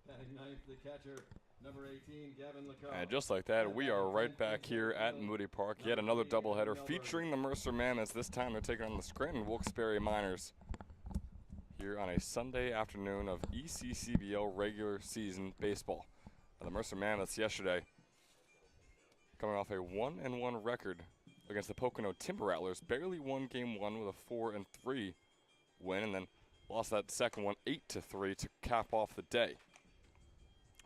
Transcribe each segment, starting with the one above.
Batting ninth, the catcher, number 18, Gavin Lacoste. And just like that, we are right back here at Moody Park. Yet another doubleheader featuring the Mercer Mammoths. This time they're taking on the Scranton Wilkes-Barre Miners here on a Sunday afternoon of ECCBL regular season baseball. And the Mercer Mammoths yesterday coming off a 1-1 record against the Pocono Timber Rattlers. Barely won game one with a 4-3 win, and then lost that second one 8-3 to cap off the day.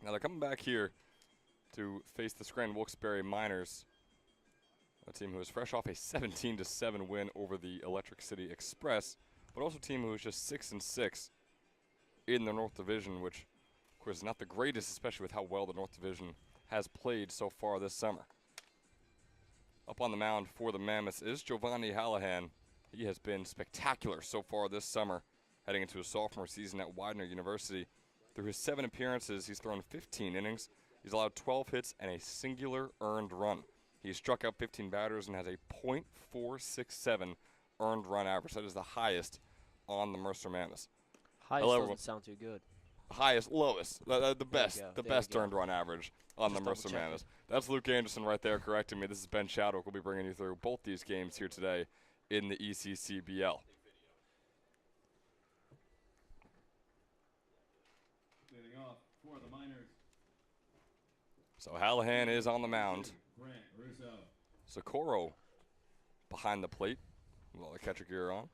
Now they're coming back here to face the Scranton Wilkes-Barre Miners, a team who is fresh off a 17-7 win over the Electric City Express, but also a team who is just 6-6 in the North Division, which of course is not the greatest, especially with how well the North Division has played so far this summer. Up on the mound for the Mammoths is Giovanni Hallahan. He has been spectacular so far this summer, heading into his sophomore season at Widener University. Through his 7 appearances, he's thrown 15 innings. He's allowed 12 hits and a singular earned run. He's struck out 15 batters and has a .467 earned run average. That is the highest on the Mercer Mammoths. Highest doesn't sound too good. Highest, lowest, the best earned run average on the Mercer Mammoths. That's Luke Anderson right there correcting me. This is Ben Chadwick. We'll be bringing you through both these games here today in the ECCBL. Leading off for the Miners. So Hallahan is on the mound. Grant Russo. Socorro behind the plate with all the catcher gear on.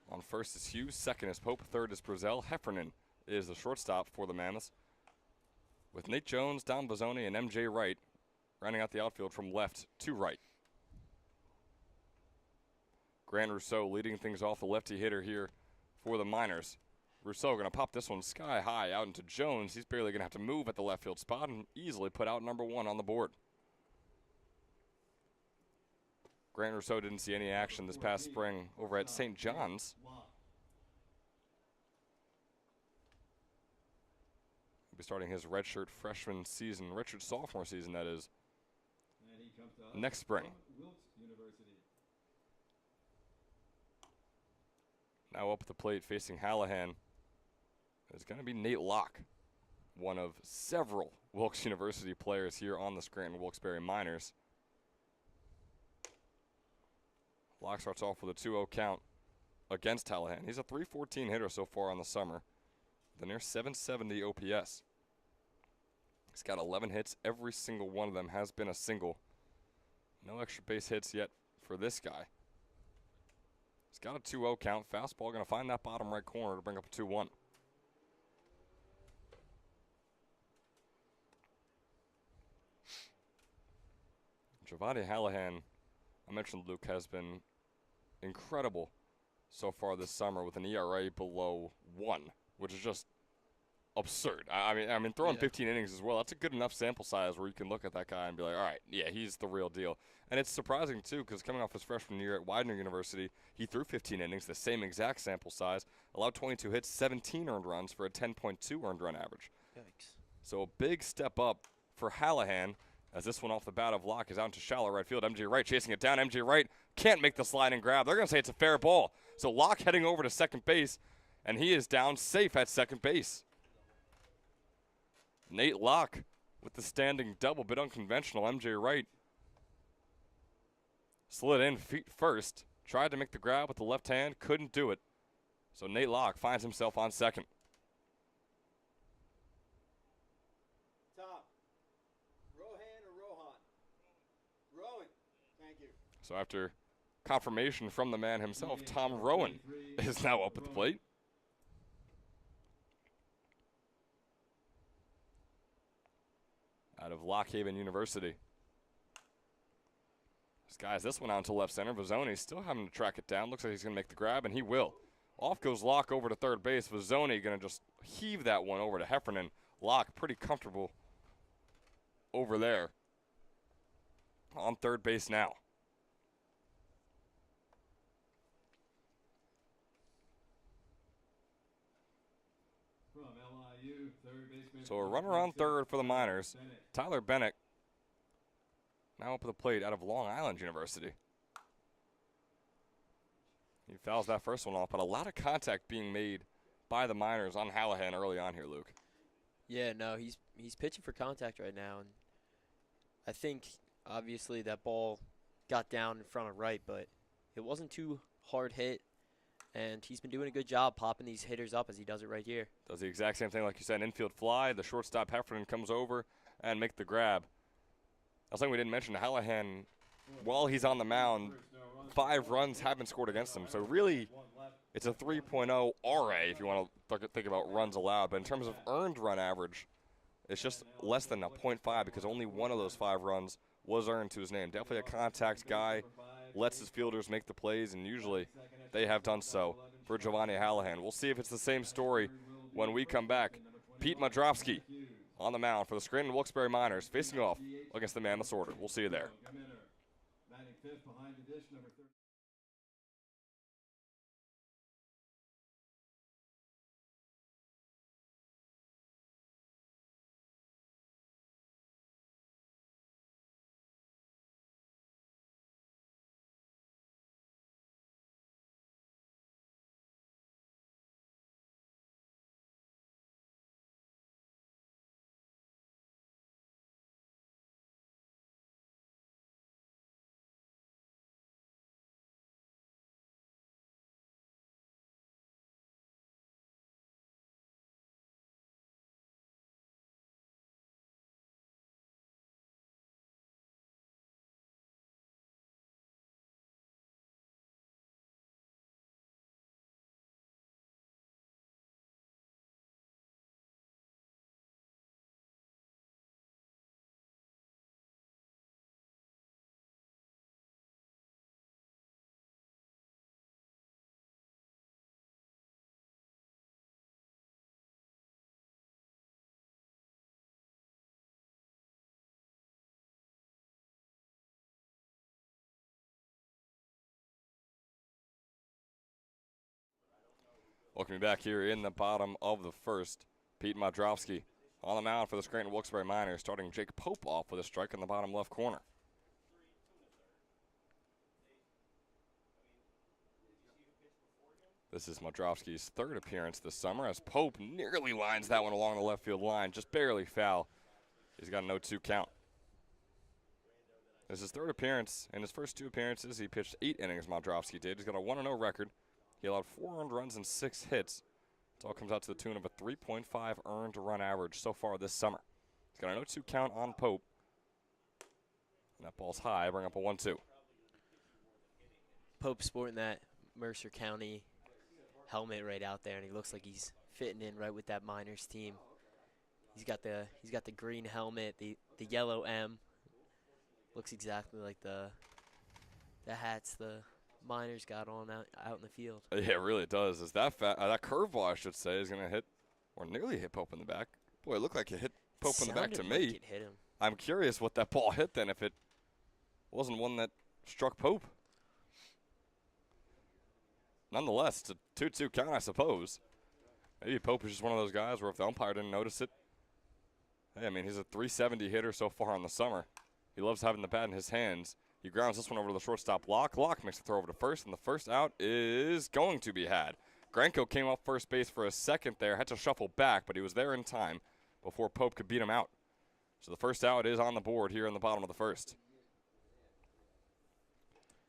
On first is Hughes, second is Pope, third is Brazel. Heffernan is the shortstop for the Mammoths, with Nate Jones, Don Bozzoni, and MJ Wright rounding out the outfield from left to right. Grant Rousseau leading things off, the lefty hitter here for the Miners. Rousseau going to pop this one sky high out into Jones. He's barely going to have to move at the left field spot and easily put out number 1 on the board. Grant Rousseau didn't see any action this past spring over at St. John's. He'll be starting his redshirt freshman season, redshirt sophomore season, that is, next spring. Now up at the plate facing Hallahan is going to be Nate Locke, one of several Wilkes University players here on the Scranton Wilkes-Barre Miners. Locke starts off with a 2-0 count against Hallahan. He's a .314 hitter so far on the summer, with a near .770 OPS. He's got 11 hits. Every single one of them has been a single. No extra base hits yet for this guy. He's got a 2-0 count. Fastball going to find that bottom right corner to bring up a 2-1. Giovanni Hallahan, I mentioned Luke, has been incredible so far this summer with an ERA below 1, which is just absurd. I mean, throwing 15 innings as well, that's a good enough sample size where you can look at that guy and be like, all right, yeah, he's the real deal. And it's surprising, too, because coming off his freshman year at Widener University, he threw 15 innings, the same exact sample size, allowed 22 hits, 17 earned runs for a 10.2 earned run average. Yikes. So a big step up for Hallahan, as this one off the bat of Locke is out into shallow right field. MJ Wright chasing it down. MJ Wright can't make the slide and grab. They're going to say it's a fair ball. So Locke heading over to second base, and he is down safe at second base. Nate Locke with the standing double, bit unconventional. MJ Wright slid in feet first, tried to make the grab with the left hand, couldn't do it. So Nate Locke finds himself on second. Top. Rohan or Rohan? Rowan. Thank you. So after confirmation from the man himself, Tom Rowan is now up at the plate. Out of Lock Haven University. Skies this one out into left center. Bozzoni still having to track it down. Looks like he's going to make the grab, and he will. Off goes Locke over to third base. Bozzoni going to just heave that one over to Heffernan. Locke pretty comfortable over there on third base now. From LIU, third baseman. So a runner on third for the Miners. Tyler Bennett now up at the plate out of Long Island University. He fouls that first one off, but a lot of contact being made by the Miners on Hallahan early on here, Luke. Yeah, no, he's pitching for contact right now, and I think obviously that ball got down in front of right, but it wasn't too hard hit, and he's been doing a good job popping these hitters up as he does it right here. Does the exact same thing like you said, infield fly. The shortstop Heffernan comes over and make the grab. That's something we didn't mention. Hallahan, while he's on the mound, 5 runs have been scored against him. So really, it's a 3.0 RA if you want to think about runs allowed. But in terms of earned run average, it's just less than a 0.5 because only one of those 5 runs was earned to his name. Definitely a contact guy, lets his fielders make the plays, and usually they have done so for Giovanni Hallahan. We'll see if it's the same story when we come back. Pete Madrovsky on the mound for the Scranton Wilkes-Barre Miners, facing off against the Mammoths order. We'll see you there. Welcome back here in the bottom of the first. Pete Madrovsky on the mound for the Scranton Wilkes-Barre Miners, starting Jake Pope off with a strike in the bottom left corner. This is Madrovsky's 3rd appearance this summer as Pope nearly lines that one along the left field line, just barely foul. He's got a 0-2 count. This is his 3rd appearance. In his first 2 appearances, he pitched 8 innings, Madrovsky did. He's got a 1-0 record. He allowed 4 earned runs and 6 hits. It all comes out to the tune of a 3.5 earned run average so far this summer. He's got a 0-2 count on Pope. And that ball's high, bring up a 1-2. Pope sporting that Mercer County helmet right out there, and he looks like he's fitting in right with that Miners team. He's got the green helmet, the yellow M. Looks exactly like the hats the Miners got on out in the field. Yeah, it really does. Is that that curveball, I should say, is going to hit or nearly hit Pope in the back. Boy, it looked like it hit Pope in the back to me. Like it hit him. I'm curious what that ball hit then, if it wasn't one that struck Pope. Nonetheless, it's a 2-2 count, I suppose. Maybe Pope is just one of those guys where if the umpire didn't notice it, hey, I mean, he's a 370 hitter so far in the summer. He loves having the bat in his hands. He grounds this one over to the shortstop. Locke makes the throw over to first, and the first out is going to be had. Granko came off first base for a second there, had to shuffle back, but he was there in time before Pope could beat him out. So the first out is on the board here in the bottom of the first.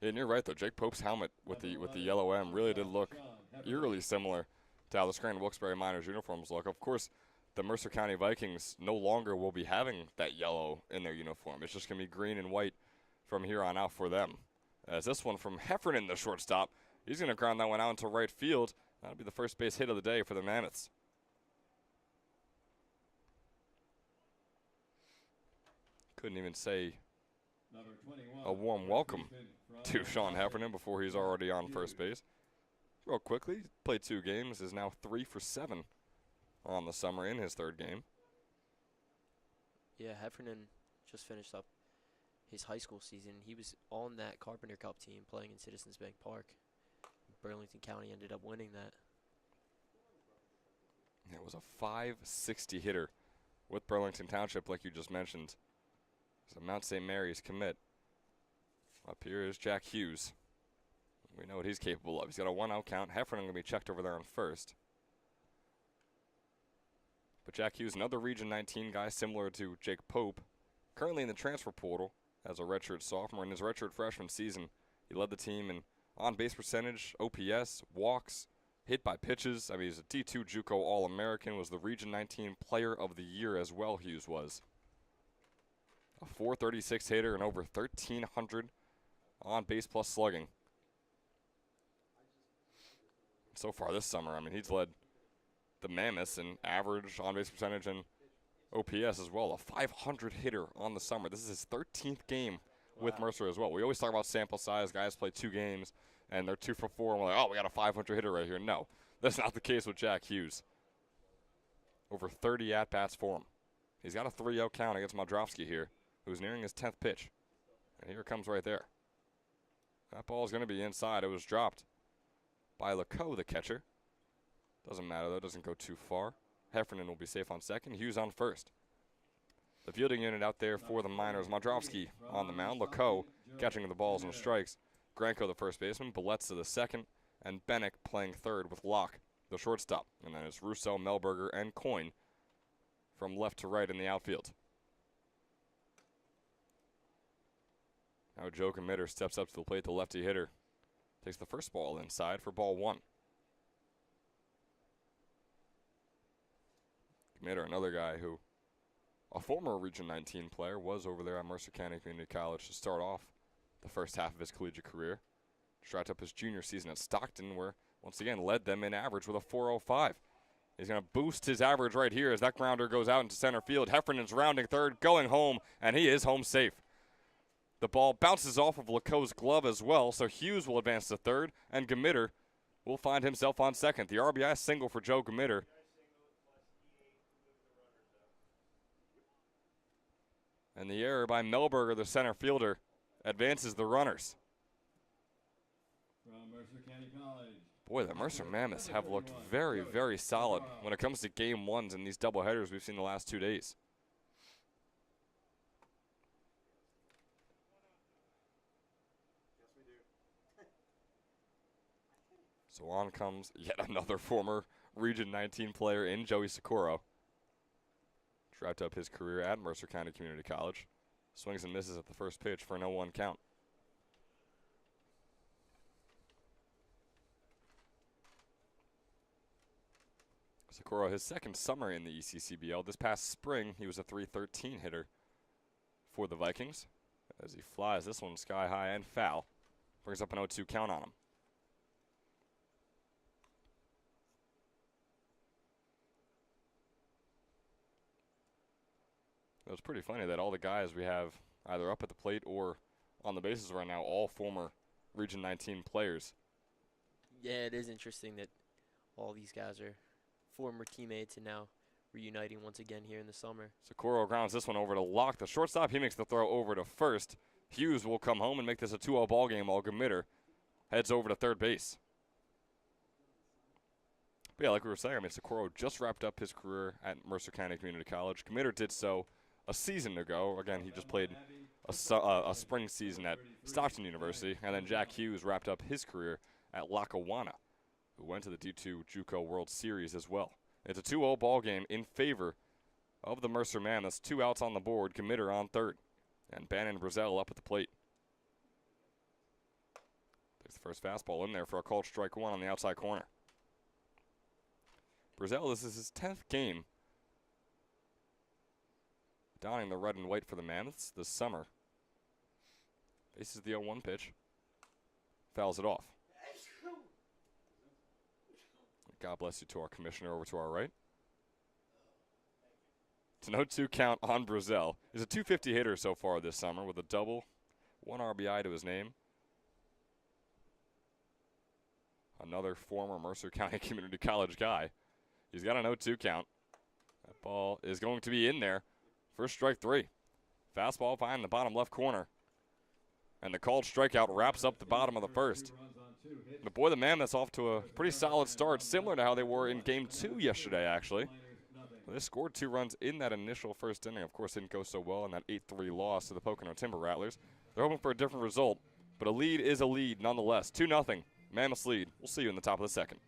Yeah, and you're right, though. Jake Pope's helmet with the yellow M really did look eerily similar to how the Scranton Wilkes-Barre Miners uniforms look. Of course, the Mercer County Vikings no longer will be having that yellow in their uniform. It's just going to be green and white from here on out for them. As this one from Heffernan, the shortstop, he's going to ground that one out into right field. That'll be the first base hit of the day for the Mammoths. Couldn't even say a warm welcome to Sean Heffernan before he's already on first base. Real quickly, played 2 games, is now 3 for 7 on the summer in his 3rd game. Yeah, Heffernan just finished up his high school season. He was on that Carpenter Cup team playing in Citizens Bank Park. Burlington County ended up winning that. It was a 560 hitter with Burlington Township, like you just mentioned. So Mount St. Mary's commit. Up here is Jack Hughes. We know what he's capable of. He's got a 1-out count. Heffernan going to be checked over there on first. But Jack Hughes, another Region 19 guy similar to Jake Pope, currently in the transfer portal as a redshirt sophomore. In his redshirt freshman season, he led the team in on-base percentage, OPS, walks, hit by pitches. I mean, he's a D2 JUCO All-American, was the Region 19 Player of the Year as well, Hughes was. A .436 hitter and over 1,300 on-base plus slugging. So far this summer, I mean, he's led the Mammoths in average on-base percentage and OPS as well. A 500 hitter on the summer. This is his 13th game with Mercer as well. We always talk about sample size. Guys play 2 games, and they're 2 for 4, and we're like, oh, we got a 500 hitter right here. No, that's not the case with Jack Hughes. Over 30 at-bats for him. He's got a 3-0 count against Modrowski here, who's nearing his 10th pitch. And here it comes right there. That ball is going to be inside. It was dropped by Leco, the catcher. Doesn't matter, though. Doesn't go too far. Heffernan will be safe on second. Hughes on first. The fielding unit out there for the Miners. Modrowski on the mound. Leco catching the balls and strikes. Granko, the first baseman. Beletza, the second. And Bennick playing third with Locke, the shortstop. And then it's Russo, Melberger, and Coyne from left to right in the outfield. Now Joe Committer steps up to the plate, the lefty hitter. Takes the first ball inside for ball 1. Committer, another guy who, a former Region 19 player, was over there at Mercer County Community College to start off the first half of his collegiate career. Wrapped up his junior season at Stockton, where once again led them in average with a .405. He's going to boost his average right here as that grounder goes out into center field. Heffernan's rounding third, going home, and he is home safe. The ball bounces off of Leco's glove as well, so Hughes will advance to third, and Gemitter will find himself on second. The RBI single for Joe Gemitter. And the error by Melberger, the center fielder, advances the runners. From Mercer County College. Boy, the Mercer Mammoths have looked very, very solid when it comes to game ones in these doubleheaders we've seen the last 2 days. So on comes yet another former Region 19 player in Joey Socorro. Wrapped up his career at Mercer County Community College. Swings and misses at the first pitch for an 0-1 count. Socorro, his second summer in the ECCBL. This past spring, he was a .313 hitter for the Vikings. As he flies this one sky high and foul. Brings up an 0-2 count on him. It was pretty funny that all the guys we have either up at the plate or on the bases right now, all former Region 19 players. Yeah, it is interesting that all these guys are former teammates and now reuniting once again here in the summer. Socorro grounds this one over to Locke, the shortstop. He makes the throw over to first. Hughes will come home and make this a 2-0 ball game while Gemitter heads over to third base. But yeah, like we were saying, I mean, Socorro just wrapped up his career at Mercer County Community College. Gemitter did so a season ago. Again, he just played a spring season at Stockton University. And then Jack Hughes wrapped up his career at Lackawanna, who went to the D2 JUCO World Series as well. It's a 2-0 ball game in favor of the Mercer Mammoths. 2 outs on the board, Gemitter on third. And Bannon Brazel up at the plate. There's the first fastball in there for a called strike 1 on the outside corner. Brazel, this is his 10th game donning the red and white for the Mammoths this summer. Faces the 0-1 pitch. Fouls it off. God bless you to our commissioner over to our right. It's an 0-2 count on Brazel. He's a .250 hitter so far this summer with a double, 1 RBI to his name. Another former Mercer County Community College guy. He's got an 0-2 count. That ball is going to be in there. First strike 3. Fastball behind the bottom left corner. And the called strikeout wraps up the bottom of the first. But boy, the Mammoths off to a pretty solid start, similar to how they were in Game 2 yesterday, actually. They scored 2 runs in that initial first inning. Of course, didn't go so well in that 8-3 loss to the Pocono Timber Rattlers. They're hoping for a different result, but a lead is a lead nonetheless. 2-0, Mammoths lead. We'll see you in the top of the second.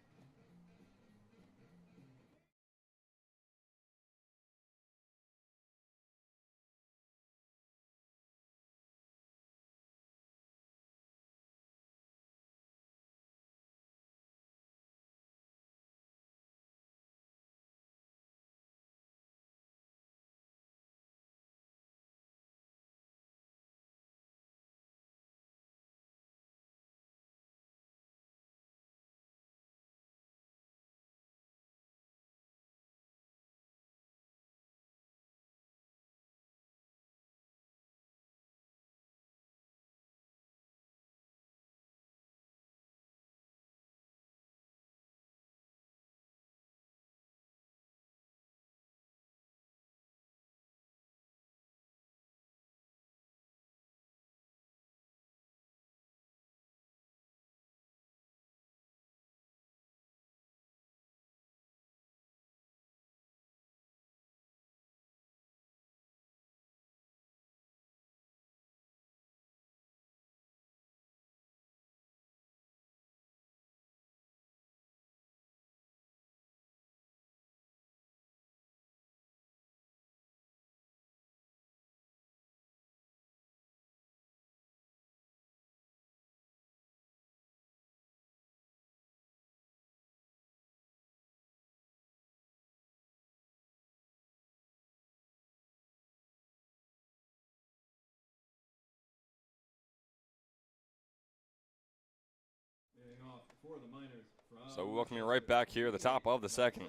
off for the Miners from So welcome you right back here at the top of the second.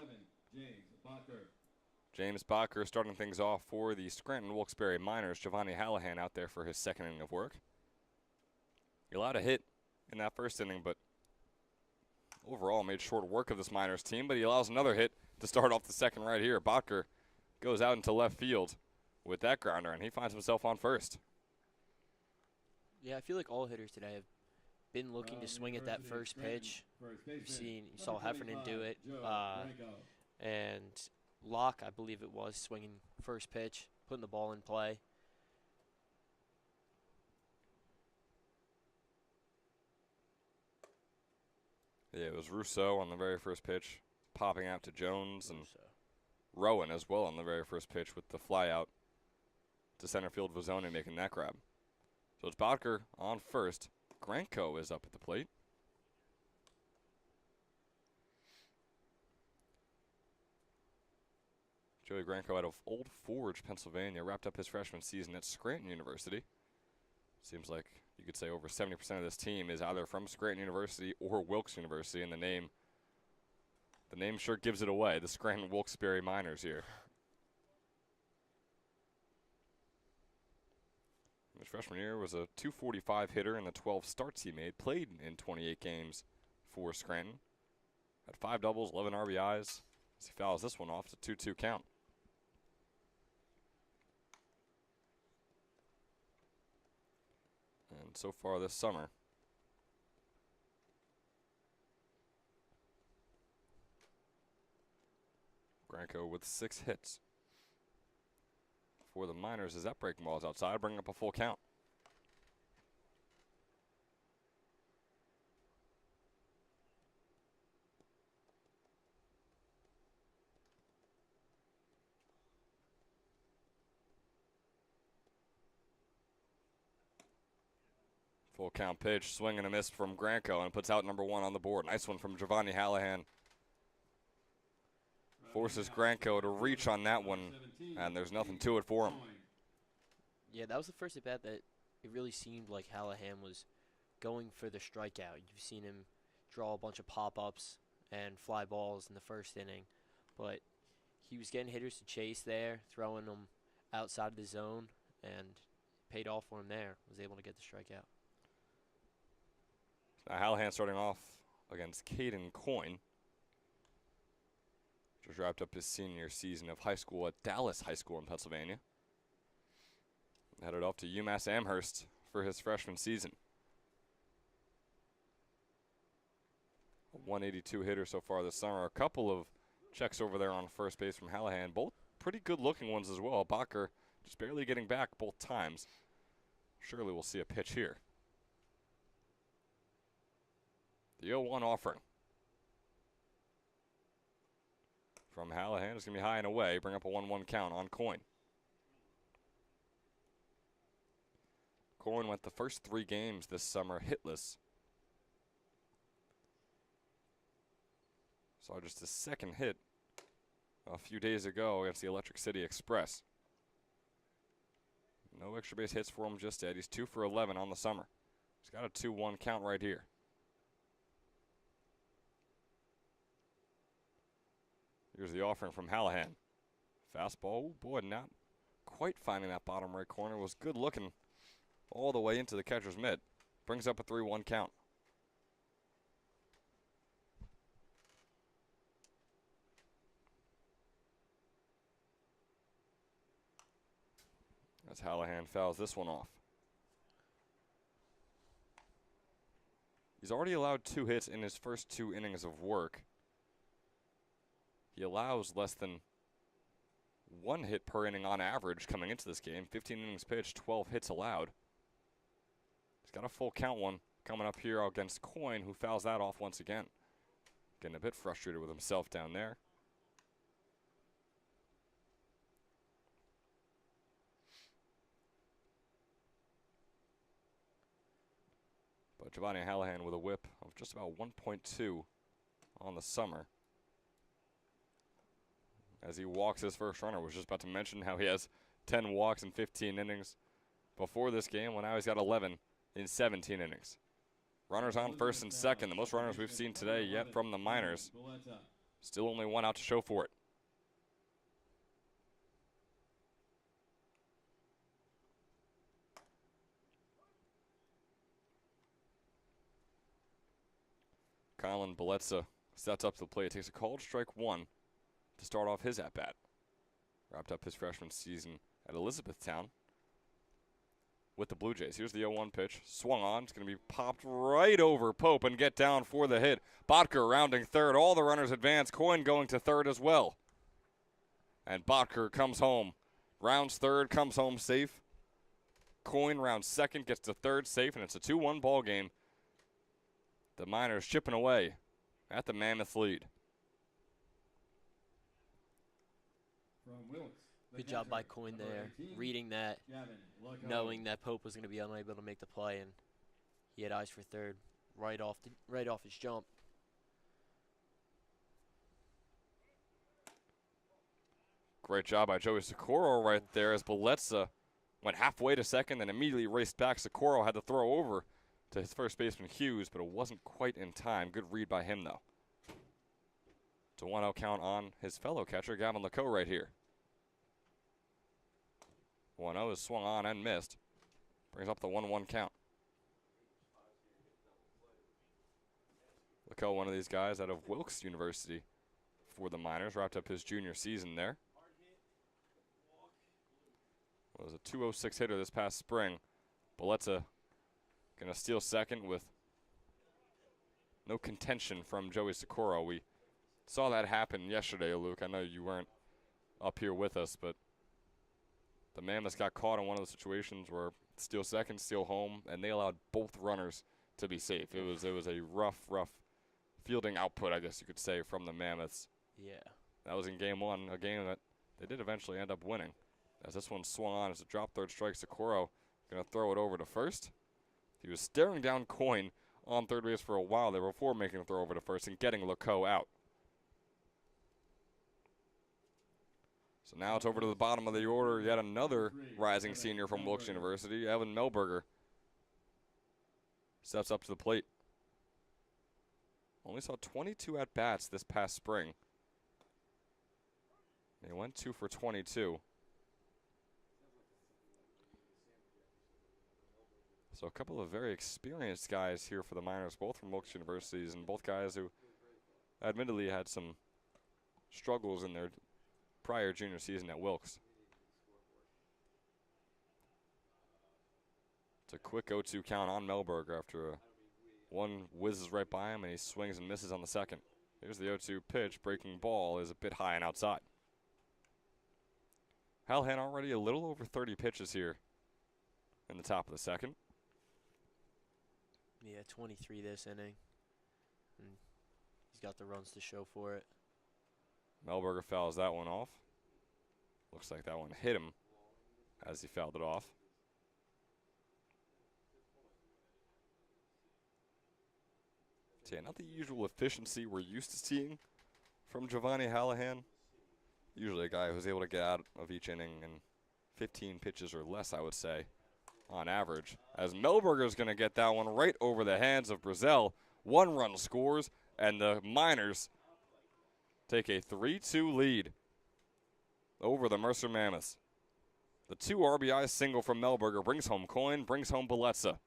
James Bacher starting things off for the Scranton Wilkes-Barre Miners. Giovanni Hallahan out there for his second inning of work. He allowed a hit in that first inning, but overall made short work of this Miners team, but he allows another hit to start off the second right here. Bacher goes out into left field with that grounder, and he finds himself on first. Yeah, I feel like all hitters today have been looking to swing at that first pitch. You saw Heffernan do it, and Locke, I believe it was, swinging first pitch, putting the ball in play. Yeah, it was Rousseau on the very first pitch, popping out to Jones, and Rowan as well on the very first pitch with the fly out to center field. Vazone making that grab. So it's Bacher on first. Granco is up at the plate. Joey Granco out of Old Forge, Pennsylvania, wrapped up his freshman season at Scranton University. Seems like you could say over 70% of this team is either from Scranton University or Wilkes University, and the name sure gives it away, the Scranton Wilkes-Barre Miners here. His freshman year was a .245 hitter in the 12 starts he made, played in 28 games for Scranton. Had 5 doubles, 11 RBIs, as he fouls this one off to 2-2 count. And so far this summer, Granco with 6 hits for the Miners as that breaking ball is outside, bringing up a full count. Full count pitch, swing and a miss from Granco, and puts out number 1 on the board. Nice one from Giovanni Hallahan. Forces Granco to reach on that one, and there's nothing to it for him. Yeah, that was the first at bat that it really seemed like Hallahan was going for the strikeout. You've seen him draw a bunch of pop-ups and fly balls in the first inning, but he was getting hitters to chase there, throwing them outside of the zone, and paid off for him there. Was able to get the strikeout. Now Hallahan starting off against Caden Coyne. Just wrapped up his senior season of high school at Dallas High School in Pennsylvania. Headed off to UMass Amherst for his freshman season. A 182 hitter so far this summer. A couple of checks over there on first base from Hallahan. Both pretty good looking ones as well. Bacher just barely getting back both times. Surely we'll see a pitch here. The 0-1 offering from Hallahan is going to be high and away. Bring up a 1-1 count on Coyne. Coyne went the first 3 games this summer hitless. Saw just his second hit a few days ago against the Electric City Express. No extra base hits for him just yet. He's 2 for 11 on the summer. He's got a 2-1 count right here. Here's the offering from Hallahan. Fastball, oh boy, not quite finding that bottom right corner. Was good looking all the way into the catcher's mitt. Brings up a 3-1 count. As Hallahan fouls this one off. He's already allowed 2 hits in his first 2 innings of work. He allows less than 1 hit per inning on average coming into this game. 15 innings pitched, 12 hits allowed. He's got a full count one coming up here against Coyne, who fouls that off once again. Getting a bit frustrated with himself down there. But Giovanni Hallahan with a whip of just about 1.2 on the summer. As he walks his first runner. Was just about to mention how he has 10 walks in 15 innings before this game. Well, now he's got 11 in 17 innings. Runners on first and second. The most runners we've seen today yet from the Miners. Still only one out to show for it. Colin Belletza steps up to the plate, takes a called strike one to start off his at-bat. Wrapped up his freshman season at Elizabethtown with the Blue Jays. Here's the 0-1 pitch. Swung on. It's going to be popped right over Pope and get down for the hit. Botker rounding third. All the runners advance. Coyne going to third as well. And Botker comes home. Rounds third, comes home safe. Coyne rounds second, gets to third safe, and it's a 2-1 ball game. The Miners chipping away at the Mammoth lead. Good job by Coyne there, reading that, knowing that Pope was going to be unable to make the play, and he had eyes for third right off his jump. Great job by Joey Socorro right there as Belletza went halfway to second and immediately raced back. Socorro had to throw over to his first baseman Hughes, but it wasn't quite in time. Good read by him, though. It's a 1-0 count on his fellow catcher, Gavin Lecoe, right here. 1-0 is swung on and missed. Brings up the 1-1 count. Lecoe, one of these guys out of Wilkes University for the Miners, wrapped up his junior season there. Was a 206 hitter this past spring. Belletza gonna steal second with no contention from Joey Socorro. We saw that happen yesterday, Luke. I know you weren't up here with us, but the Mammoths got caught in one of those situations where steal second, steal home, and they allowed both runners to be safe. It was a rough fielding output, I guess you could say, from the Mammoths. Yeah. That was in game one, a game that they did eventually end up winning. As this one swung on as a drop third strike, Socorro going to throw it over to first. He was staring down Coyne on third base for a while there before making the throw over to first and getting Lecoe out. So now it's over to the bottom of the order. Yet another rising senior from Wilkes University, Evan Melberger, steps up to the plate. Only saw 22 at-bats this past spring. He went 2 for 22. So a couple of very experienced guys here for the Miners, both from Wilkes Universities, and both guys who admittedly had some struggles in their prior junior season at Wilkes. It's a quick 0-2 count on Melberger after one whizzes right by him and he swings and misses on the second. Here's the 0-2 pitch. Breaking ball is a bit high and outside. Hallahan already a little over 30 pitches here in the top of the second. Yeah, 23 this inning. And he's got the runs to show for it. Melberger fouls that one off. Looks like that one hit him as he fouled it off. So yeah, not the usual efficiency we're used to seeing from Giovanni Hallahan. Usually a guy who's able to get out of each inning in 15 pitches or less, I would say, on average. As Melberger's going to get that one right over the hands of Brazel. 1 run scores, and the Miners take a 3-2 lead over the Mercer Mammoths. The 2 RBI single from Melberger brings home Coyne, brings home Belletza.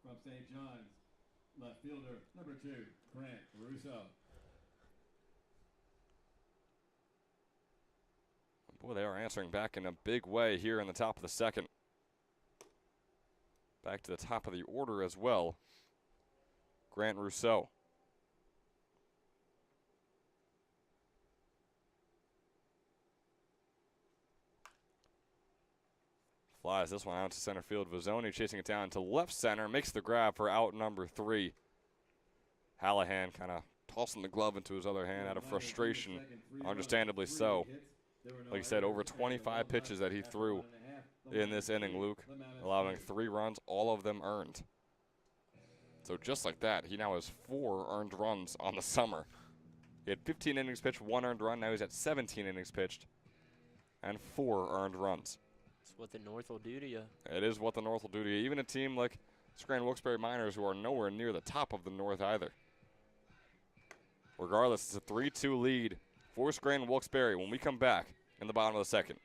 From St. John's, left fielder, number 2, Grant Russo. Boy, they are answering back in a big way here in the top of the second. Back to the top of the order as well. Grant Rousseau. Flies this one out to center field. Vizzoni chasing it down to left center. Makes the grab for out number 3. Hallahan kind of tossing the glove into his other hand out of frustration. Understandably so. Like you said, over 25 pitches that he threw in this inning, Luke, allowing 3 runs, all of them earned. So just like that, he now has 4 earned runs on the summer. He had 15 innings pitched, 1 earned run. Now he's at 17 innings pitched and 4 earned runs. It's what the North will do to you. It is what the North will do to you. Even a team like Scranton Wilkes-Barre Miners, who are nowhere near the top of the North either. Regardless, it's a 3-2 lead for Scranton Wilkes-Barre when we come back in the bottom of the second.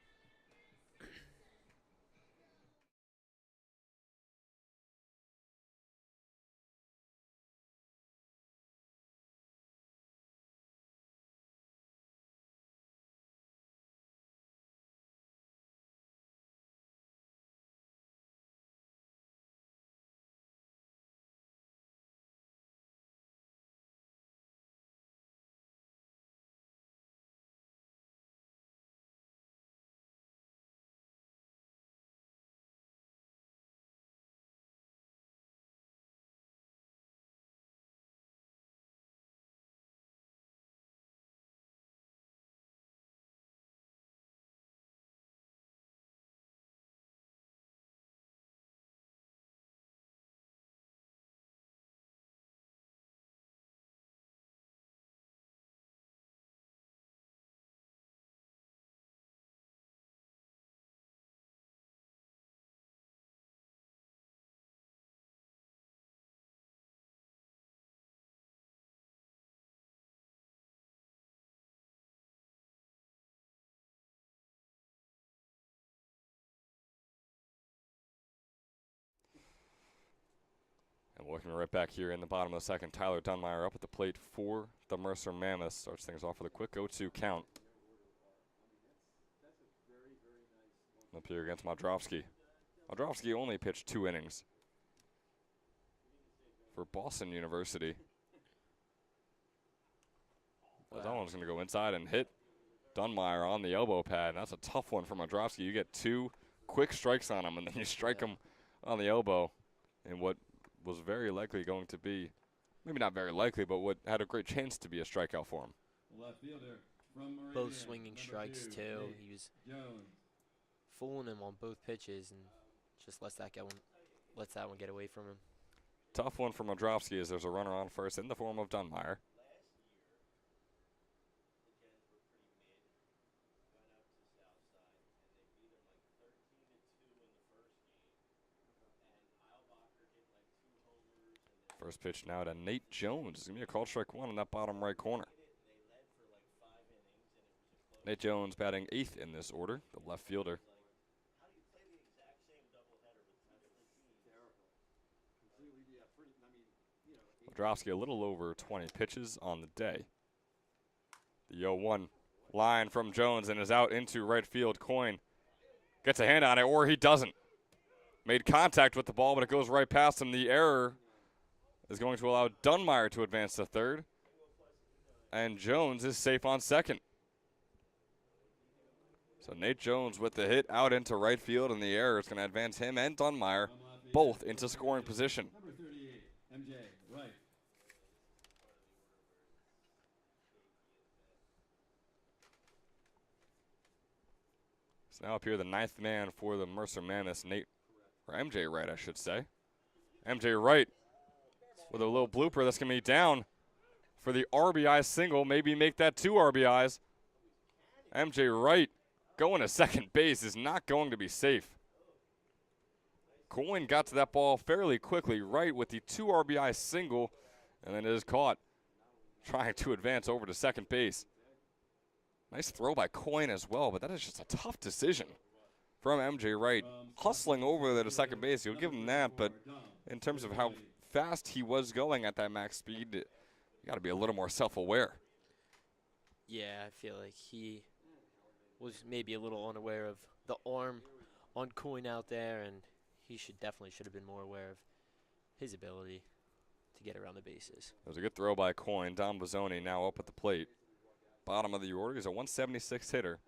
And working right back here in the bottom of the second, Tyler Dunmeyer up at the plate for the Mercer Mammoths. Starts things off with a quick 0-2 count. Up here against Modrowski. Modrowski only pitched 2 innings for Boston University. Wow. That one's going to go inside and hit Dunmeyer on the elbow pad. That's a tough one for Modrowski. You get 2 quick strikes on him, and then you strike him on the elbow in what was very likely going to be, maybe not very likely, but what had a great chance to be a strikeout for him. Left fielder from Meridian, both swinging number strikes 2, too. Nate He was Jones. fooling him on both pitches and just lets that one get away from him. Tough one for Modrowski as there's a runner on first in the form of Dunmeyer. First pitch now to Nate Jones. It's going to be a called strike 1 in that bottom right corner. Nate Jones batting 8th in this order, the left fielder. Modrowski a little over 20 pitches on the day. The 0-1 line from Jones and is out into right field. Coyne gets a hand on it, or he doesn't. Made contact with the ball, but it goes right past him. The error is going to allow Dunmeyer to advance to third. And Jones is safe on second. So Nate Jones with the hit out into right field, and the error is going to advance him and Dunmeyer both into scoring position. Number 38, MJ Wright. So now up here, the 9th man for the Mercer Mammoths, MJ Wright, I should say. MJ Wright with a little blooper that's going to be down for the RBI single, maybe make that 2 RBIs. MJ Wright going to second base is not going to be safe. Coyne got to that ball fairly quickly, Wright with the 2 RBI single, and then it is caught trying to advance over to second base. Nice throw by Coyne as well, but that is just a tough decision from MJ Wright. Hustling over there to second base, you'll give him that, but in terms of how fast he was going at that max speed, you got to be a little more self-aware. Yeah, I feel like he was maybe a little unaware of the arm on Coyne out there, and he definitely should have been more aware of his ability to get around the bases. It was a good throw by Coyne. Dom Bozzoni now up at the plate. Bottom of the order, he's a 176 hitter.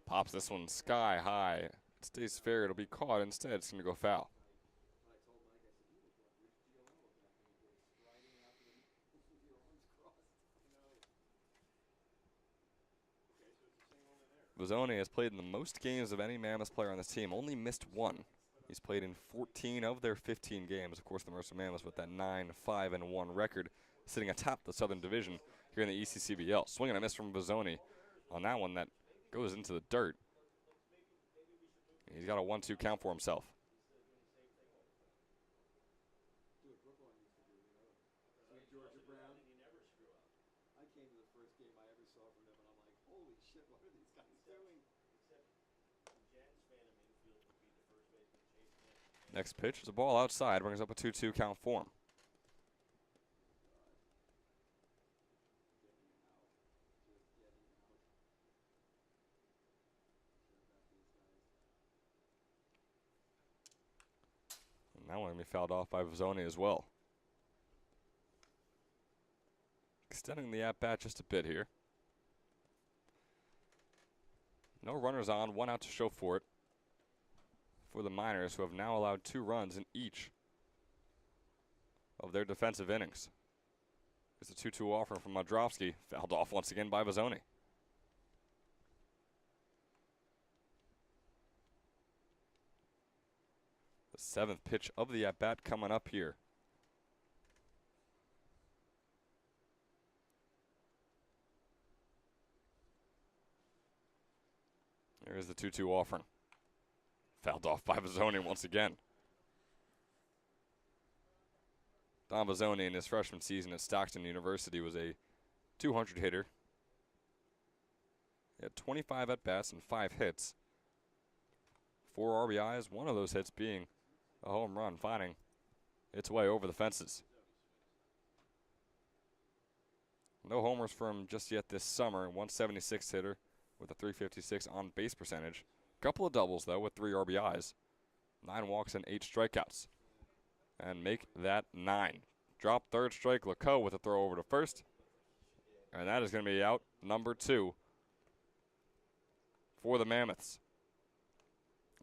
Pops this one sky high. It stays fair, it'll be caught. Instead, it's going to go foul. Bozzoni has played in the most games of any Mammoths player on this team, only missed 1. He's played in 14 of their 15 games. Of course, the Mercer Mammoths with that 9-5-1 record, sitting atop the Southern Division here in the ECCBL. Swing and a miss from Bozzoni on that one that goes into the dirt. He's got a 1-2 count for himself. Next pitch is a ball outside, brings up a 2-2 count for him. And that one going to be fouled off by Vizzoni as well. Extending the at-bat just a bit here. No runners on, one out to show for it for the Miners, who have now allowed 2 runs in each of their defensive innings. It's a 2-2 offer from Modrowski, fouled off once again by Vizzoni. The 7th pitch of the at-bat coming up here. There is the 2-2 offering. Fouled off by Vizzoni once again. Don Vizzoni in his freshman season at Stockton University was a 200 hitter. He had 25 at-bats and 5 hits. 4 RBIs, one of those hits being a home run, finding its way over the fences. No homers for him just yet this summer. 176 hitter with a 356 on base percentage. Couple of doubles, though, with 3 RBIs. 9 walks and 8 strikeouts. And make that 9. Drop third strike, Lecoe with a throw over to first. And that is going to be out number 2 for the Mammoths.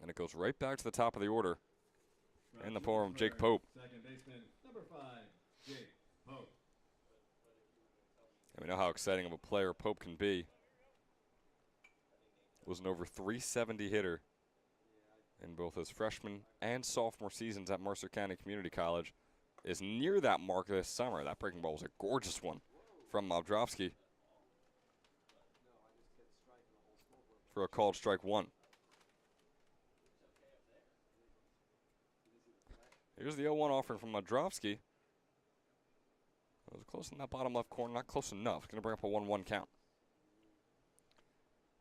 And it goes right back to the top of the order in the form of Jake Pope. Second baseman, number 5, Jake Pope. And we know how exciting of a player Pope can be. Was an over 370 hitter in both his freshman and sophomore seasons at Mercer County Community College. Is near that mark this summer. That breaking ball was a gorgeous one from Modrowski for a called strike 1. Here's the 0-1 offering from Modrowski. It was close in that bottom left corner, not close enough. Going to bring up a 1-1 count.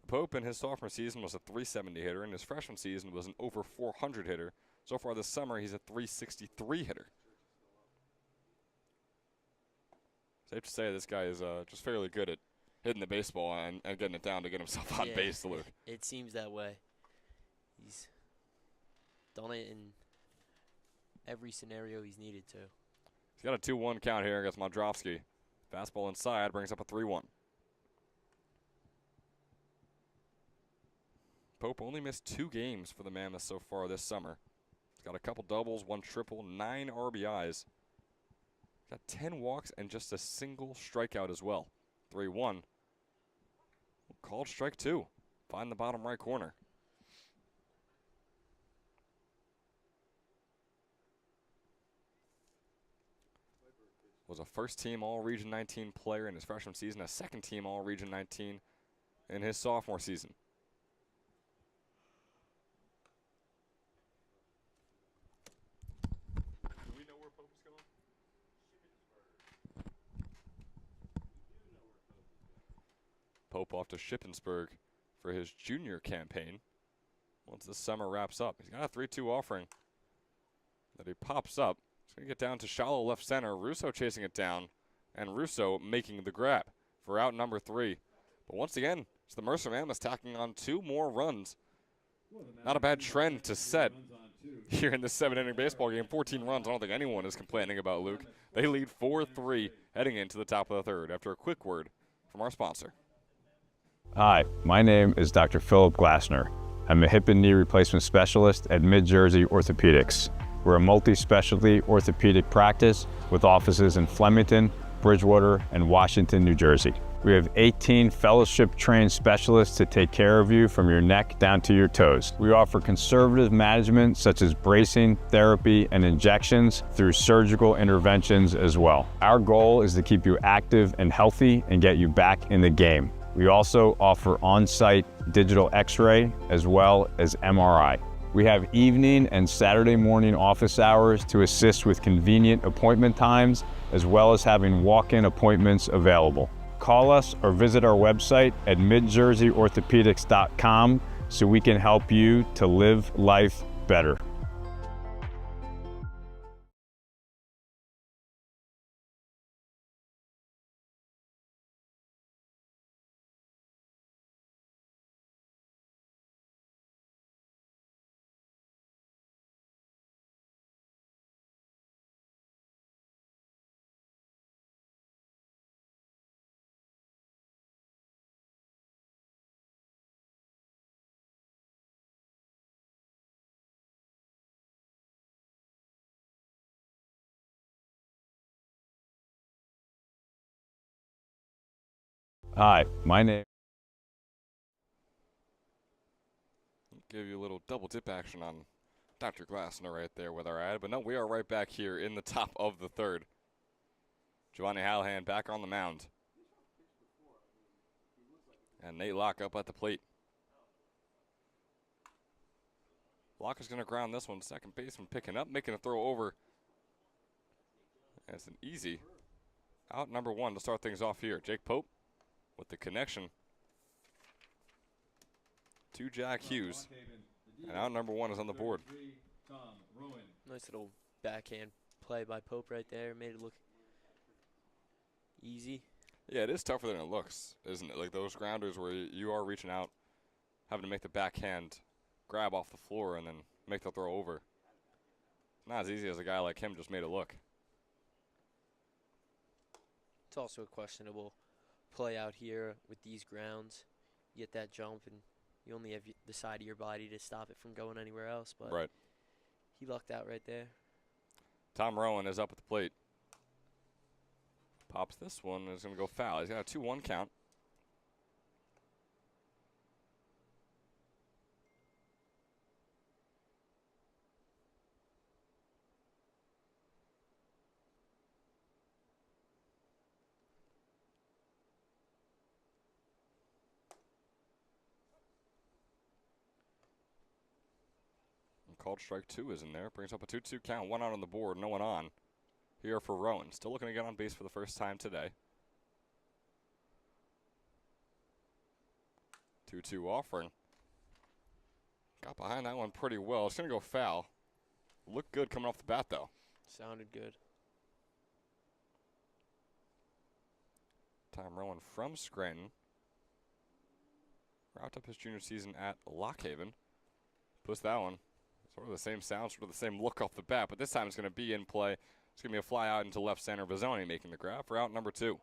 Pope in his sophomore season was a 370 hitter, and his freshman season was an over 400 hitter. So far this summer, he's a 363 hitter. Safe to say this guy is just fairly good at hitting the baseball and getting it down to get himself on base, Luke. It seems that way. He's done it in every scenario he's needed to. He's got a 2-1 count here against Modrowski. Fastball inside brings up a 3-1. Pope only missed 2 games for the Mammoths so far this summer. He's got a couple doubles, 1 triple, 9 RBIs. Got 10 walks and just a single strikeout as well. 3-1. Called strike 2. Find the bottom right corner. Was a first-team All-Region 19 player in his freshman season, a second-team All-Region 19 in his sophomore season. Pope off to Shippensburg for his junior campaign once the summer wraps up. He's got a 3-2 offering that he pops up. He's going to get down to shallow left center. Russo chasing it down, and Russo making the grab for out number 3. But once again, it's the Mercer Mammoths tacking on 2 more runs. Not a bad trend to set here in this 7-inning baseball game. 14 runs, I don't think anyone is complaining about, Luke. They lead 4-3 heading into the top of the 3rd after a quick word from our sponsor. Hi, my name is Dr. Philip Glassner. I'm a hip and knee replacement specialist at Mid-Jersey Orthopedics. We're a multi-specialty orthopedic practice with offices in Flemington, Bridgewater, and Washington, New Jersey. We have 18 fellowship-trained specialists to take care of you from your neck down to your toes. We offer conservative management such as bracing, therapy, and injections through surgical interventions as well. Our goal is to keep you active and healthy and get you back in the game. We also offer on-site digital x-ray as well as MRI. We have evening and Saturday morning office hours to assist with convenient appointment times, as well as having walk-in appointments available. Call us or visit our website at midjerseyorthopedics.com so we can help you to live life better. Hi, my name. Give you a little double dip action on Dr. Glassner right there with our ad. But no, we are right back here in the top of the third. Giovanni Hallahan back on the mound. And Nate Locke up at the plate. Locke is going to ground this one. Second baseman picking up, making a throw over. That's an easy out number one to start things off here. Jake Pope with the connection to Jack Hughes. And out number one is on the board. Nice little backhand play by Pope right there. Made it look easy. Yeah, it is tougher than it looks, isn't it? Like those grounders where you are reaching out, having to make the backhand grab off the floor and then make the throw over. Not as easy as a guy like him just made it look. It's also a questionable play out here with these grounds. You get that jump and you only have the side of your body to stop it from going anywhere else. But right. He lucked out right there. Tom Rowan is up at the plate. Pops this one and is going to go foul. He's got a 2-1 count. Called strike 2 is in there. Brings up a 2-2 count. 1 out on the board. No one on. Here for Rowan. Still looking to get on base for the first time today. 2-2 offering. Got behind that one pretty well. It's going to go foul. Looked good coming off the bat, though. Sounded good. Tom Rowan from Scranton. Wrapped up his junior season at Lockhaven. Puts that one. Sort of the same sound, sort of the same look off the bat, but this time it's going to be in play. It's going to be a fly out into left center. Vizzoni making the grab for out number 2.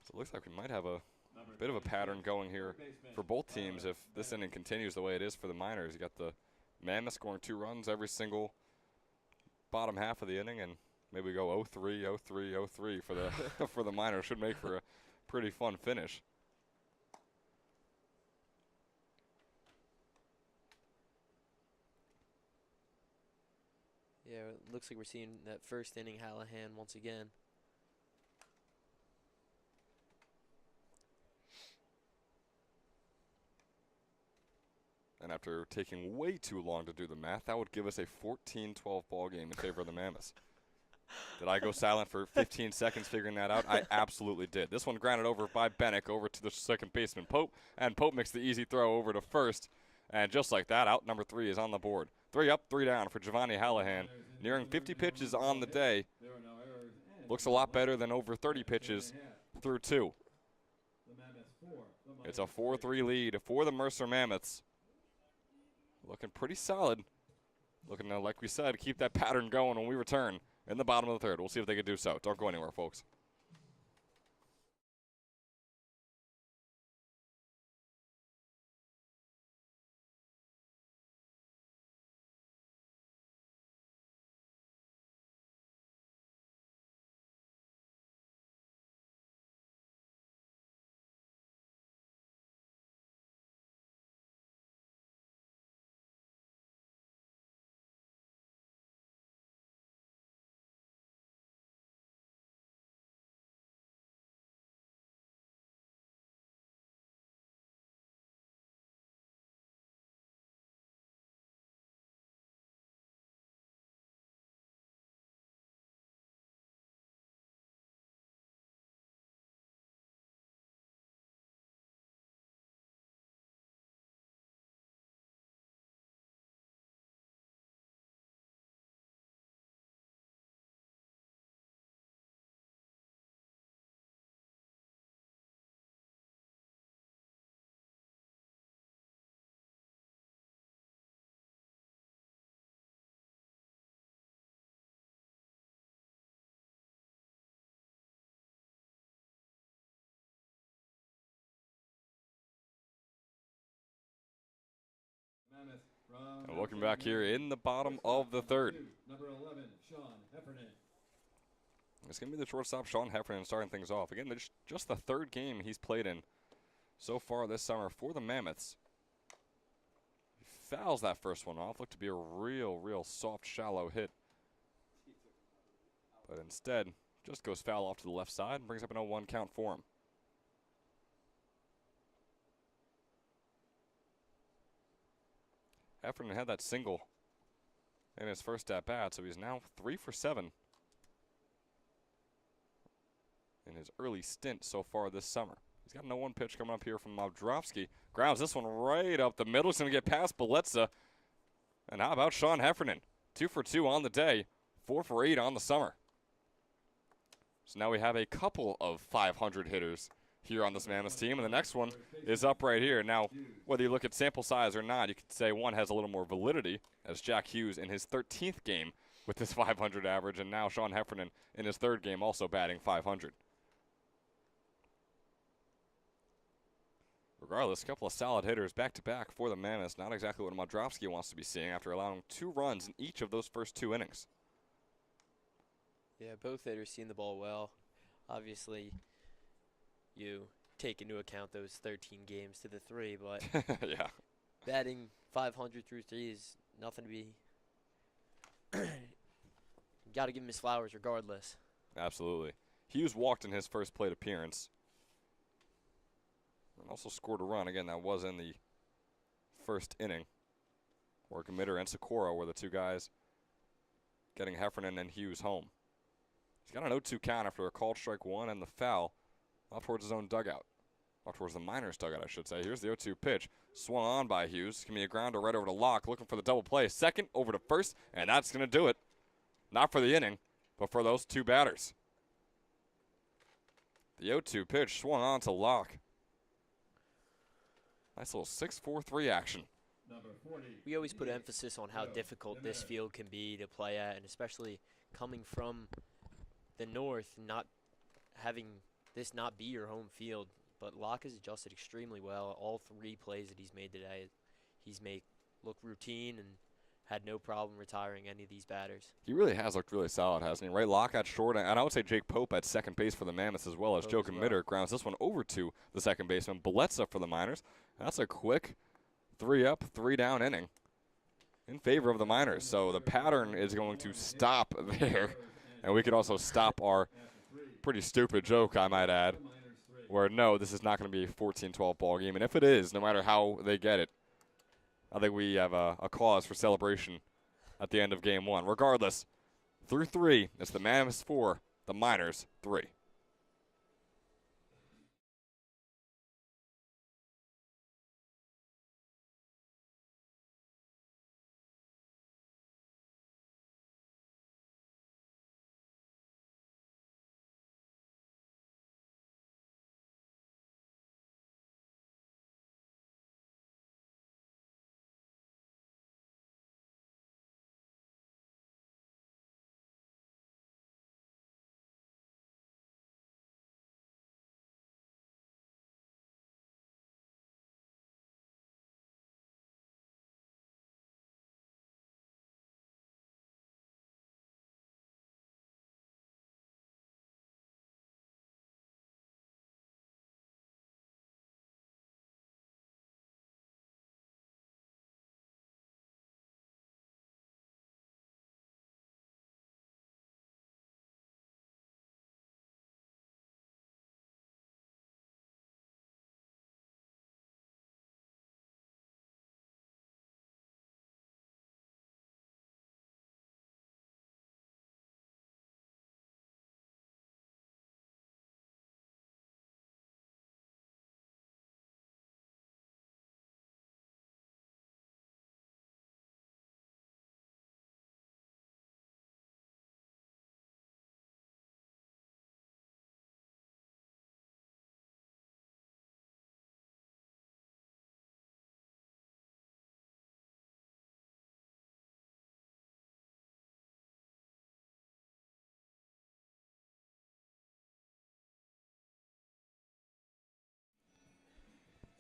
So it looks like we might have a bit of a pattern going here for both teams if this inning continues the way it is for the Miners. You got the Mammoths scoring 2 runs every single bottom half of the inning, and maybe we go 0-3, 0-3, 0-3 for the for the Miners. Should make for a pretty fun finish. Yeah, it looks like we're seeing that first inning Hallahan once again. And after taking way too long to do the math, that would give us a 14-12 ball game in favor of the Mammoths. Did I go silent for 15 seconds figuring that out? I absolutely did. This one grounded over by Bennick over to the second baseman, Pope. And Pope makes the easy throw over to first. And just like that, out number 3 is on the board. 3 up, 3 down for Giovanni Hallahan. Nearing 50 pitches on the day. Looks a lot better than over 30 pitches through 2. It's a 4-3 lead for the Mercer Mammoths. Looking pretty solid. Looking to, like we said, keep that pattern going when we return in the bottom of the third. We'll see if they can do so. Don't go anywhere, folks. And welcome back here in the bottom of the third. It's going to be the shortstop, Sean Heffernan, starting things off. Again, just the third game he's played in so far this summer for the Mammoths. He fouls that first one off. Looked to be a real soft, shallow hit. But instead, just goes foul off to the left side and brings up an 0-1 count for him. Heffernan had that single in his first at-bat, so he's now 3 for 7 in his early stint so far this summer. He's got an 0-1 pitch coming up here from Mavdrovsky. Grounds this one right up the middle. He's going to get past Bielitsa. And how about Sean Heffernan? 2 for 2 on the day, 4 for 8 on the summer. So now we have a couple of 500 hitters here on this Mammoths team, and the next one is up right here. Now, whether you look at sample size or not, you could say one has a little more validity, as Jack Hughes in his 13th game with this 500 average, and now Sean Heffernan in his third game also batting 500. Regardless, a couple of solid hitters back-to-back for the Mammoths. Not exactly what Mavdrovsky wants to be seeing after allowing 2 runs in each of those first 2 innings. Yeah, both hitters seeing the ball well. Obviously, you take into account those 13 games to the 3, but yeah, batting 500 through 3 is nothing to be. Got to give him his flowers regardless. Absolutely. Hughes walked in his first plate appearance. And also scored a run. Again, that was in the first inning, where Gamitter and Sikora were the 2 guys getting Heffernan and Hughes home. He's got an 0-2 count after a called strike 1 and the foul up towards his own dugout. Up towards the Miners' dugout, I should say. Here's the 0-2 pitch. Swung on by Hughes. Give me a grounder right over to Locke, looking for the double play. Second, over to first, and that's going to do it. Not for the inning, but for those 2 batters. The 0-2 pitch swung on to Locke. Nice little 6-4-3 action. We always put emphasis on how difficult this field can be to play at, and especially coming from the north, not having this not be your home field. But Locke has adjusted extremely well. All 3 plays that he's made today, he's made look routine and had no problem retiring any of these batters. He really has looked really solid, hasn't he? Right, Locke at short, and I would say Jake Pope at second base for the Mammoths as well, as Joe Gamitter grounds this one over to the second baseman. Bielitsa for the Miners. That's a quick 3-up, 3-down inning in favor of the Miners. So the pattern is going to stop there. And we could also stop our pretty stupid joke, I might add, where no, this is not going to be a 14-12 ball game. And if it is, no matter how they get it, I think we have a cause for celebration at the end of game 1. Regardless, through 3, it's the Mammoths 4, the Miners 3.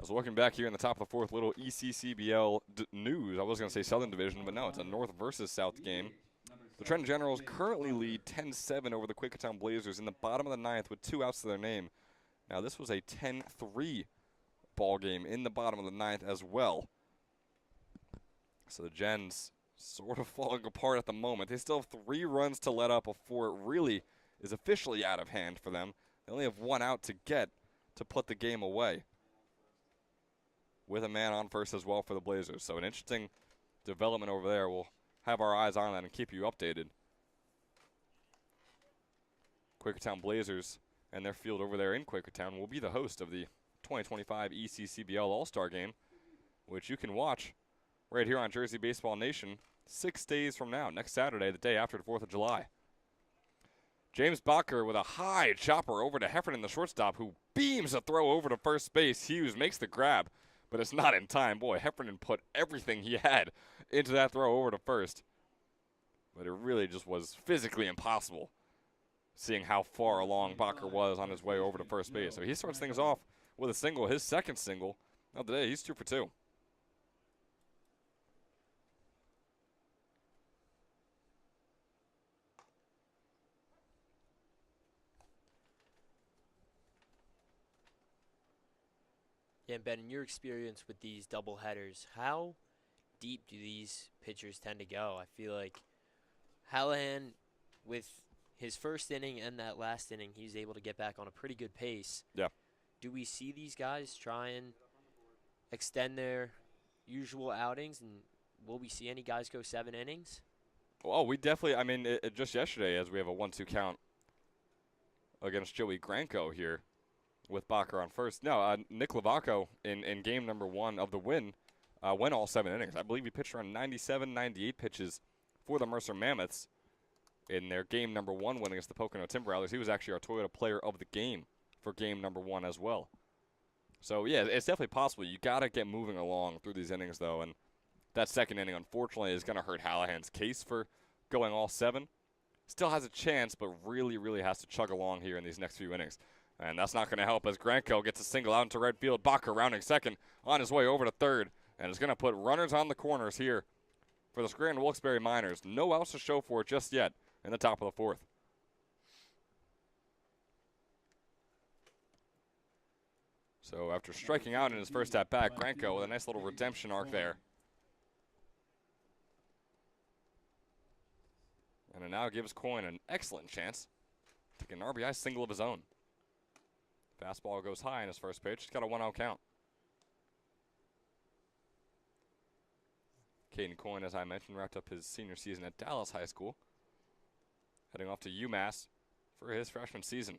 So looking back here in the top of the 4th, little ECCBL news. I was going to say Southern Division, but no, it's a North versus South game. The Trenton Generals currently lead 10-7 over the Quakertown Blazers in the bottom of the ninth with 2 outs to their name. Now, this was a 10-3 ball game in the bottom of the ninth as well. So the Gens sort of falling apart at the moment. They still have 3 runs to let up before it really is officially out of hand for them. They only have 1 out to get to put the game away, with a man on first as well for the Blazers. So an interesting development over there. We'll have our eyes on that and keep you updated. Quakertown Blazers and their field over there in Quakertown will be the host of the 2025 ECCBL All-Star Game, which you can watch right here on Jersey Baseball Nation 6 days from now, next Saturday, the day after the 4th of July. James Bacher with a high chopper over to Heffernan, the shortstop, who beams a throw over to first base. Hughes makes the grab, but it's not in time. Boy, Heffernan put everything he had into that throw over to first. But it really just was physically impossible, seeing how far along Bacher was on his way over to first base. So he starts things off with a single, his second single of the day. He's 2 for 2. Yeah, and Ben, in your experience with these doubleheaders, how deep do these pitchers tend to go? I feel like Hallahan, with his first inning and that last inning, he was able to get back on a pretty good pace. Yeah. Do we see these guys try and extend their usual outings, and will we see any guys go 7 innings? Well, we definitely, I mean, just yesterday, as we have a 1-2 count against Joey Granco here with Bacher on first. No, Nick Lavaco in game number 1 of the win went all 7 innings. I believe he pitched around 97, 98 pitches for the Mercer Mammoths in their game number 1 win against the Pocono Timber Rattlers. He was actually our Toyota Player of the Game for game number 1 as well. So, yeah, it's definitely possible. You got to get moving along through these innings, though, and that second inning, unfortunately, is going to hurt Hallahan's case for going all 7. Still has a chance, but really, really has to chug along here in these next few innings. And that's not going to help as Granco gets a single out into right field. Bacher rounding second on his way over to third. And is going to put runners on the corners here for the Scranton Wilkes-Barre Miners. No outs to show for it just yet in the top of the 4th. So after striking out in his first at-bat, Granco with a nice little redemption arc there. And it now gives Coyne an excellent chance to get an RBI single of his own. Fastball goes high in his first pitch. He's got a 1-out count. Caden Coyne, as I mentioned, wrapped up his senior season at Dallas High School, heading off to UMass for his freshman season.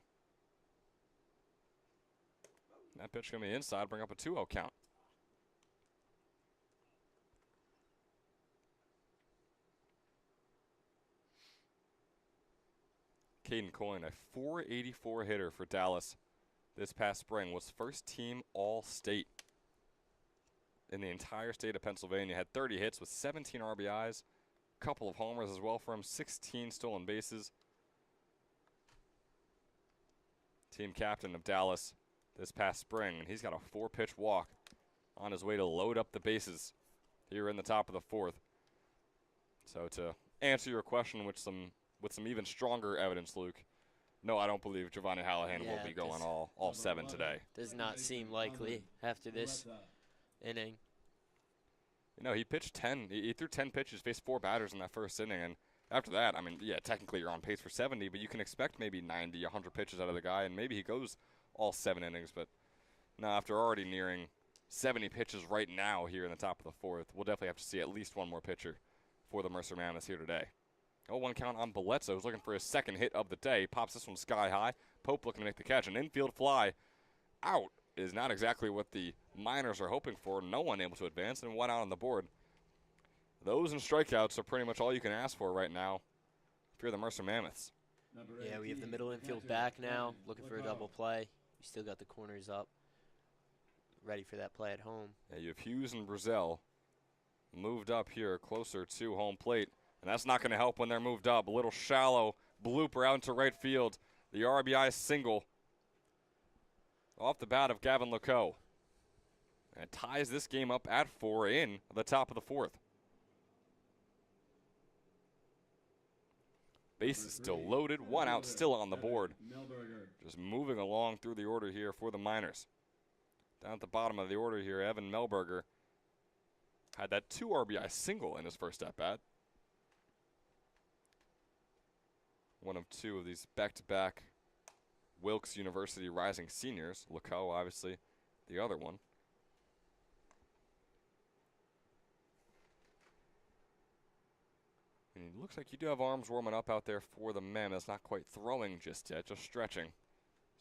That pitch going to be inside, bring up a 2-0 count. Caden Coyne, a .484 hitter for Dallas this past spring, was first team All-State in the entire state of Pennsylvania. Had 30 hits with 17 RBIs, a couple of homers as well for him, 16 stolen bases. Team captain of Dallas this past spring, and he's got a 4-pitch walk on his way to load up the bases here in the top of the 4th. So to answer your question with some even stronger evidence, Luke, no, I don't believe Giovanni Hallahan will be going all 7 today. Does not seem likely after this inning. You know, he pitched 10. He threw 10 pitches, faced 4 batters in that first inning, and after that, I mean, yeah, technically you're on pace for 70, but you can expect maybe 90, 100 pitches out of the guy, and maybe he goes all 7 innings. But no, after already nearing 70 pitches right now here in the top of the 4th, we'll definitely have to see at least one more pitcher for the Mercer Mammoths here today. 0-1 count on Bledsoe, who's looking for his second hit of the day. Pops this one sky high. Pope looking to make the catch. An infield fly out is not exactly what the Miners are hoping for. No one able to advance, and 1 out on the board. Those and strikeouts are pretty much all you can ask for right now if you're the Mercer Mammoths. Yeah, we have the middle infield back now, looking for a double play. We still got the corners up, ready for that play at home. Yeah, you have Hughes and Brazell moved up here closer to home plate. And that's not going to help when they're moved up. A little shallow blooper out into right field. The RBI single off the bat of Gavin Lecoux. And it ties this game up at 4 in the top of the 4th. Bases still loaded, 1 out still on the board. Melberger. Just moving along through the order here for the Miners. Down at the bottom of the order here, Evan Melberger had that 2 RBI single in his first at-bat. One of 2 of these back-to-back Wilkes University rising seniors. Leco, obviously, the other one. And it looks like you do have arms warming up out there for the Mammoths. Not quite throwing just yet, just stretching.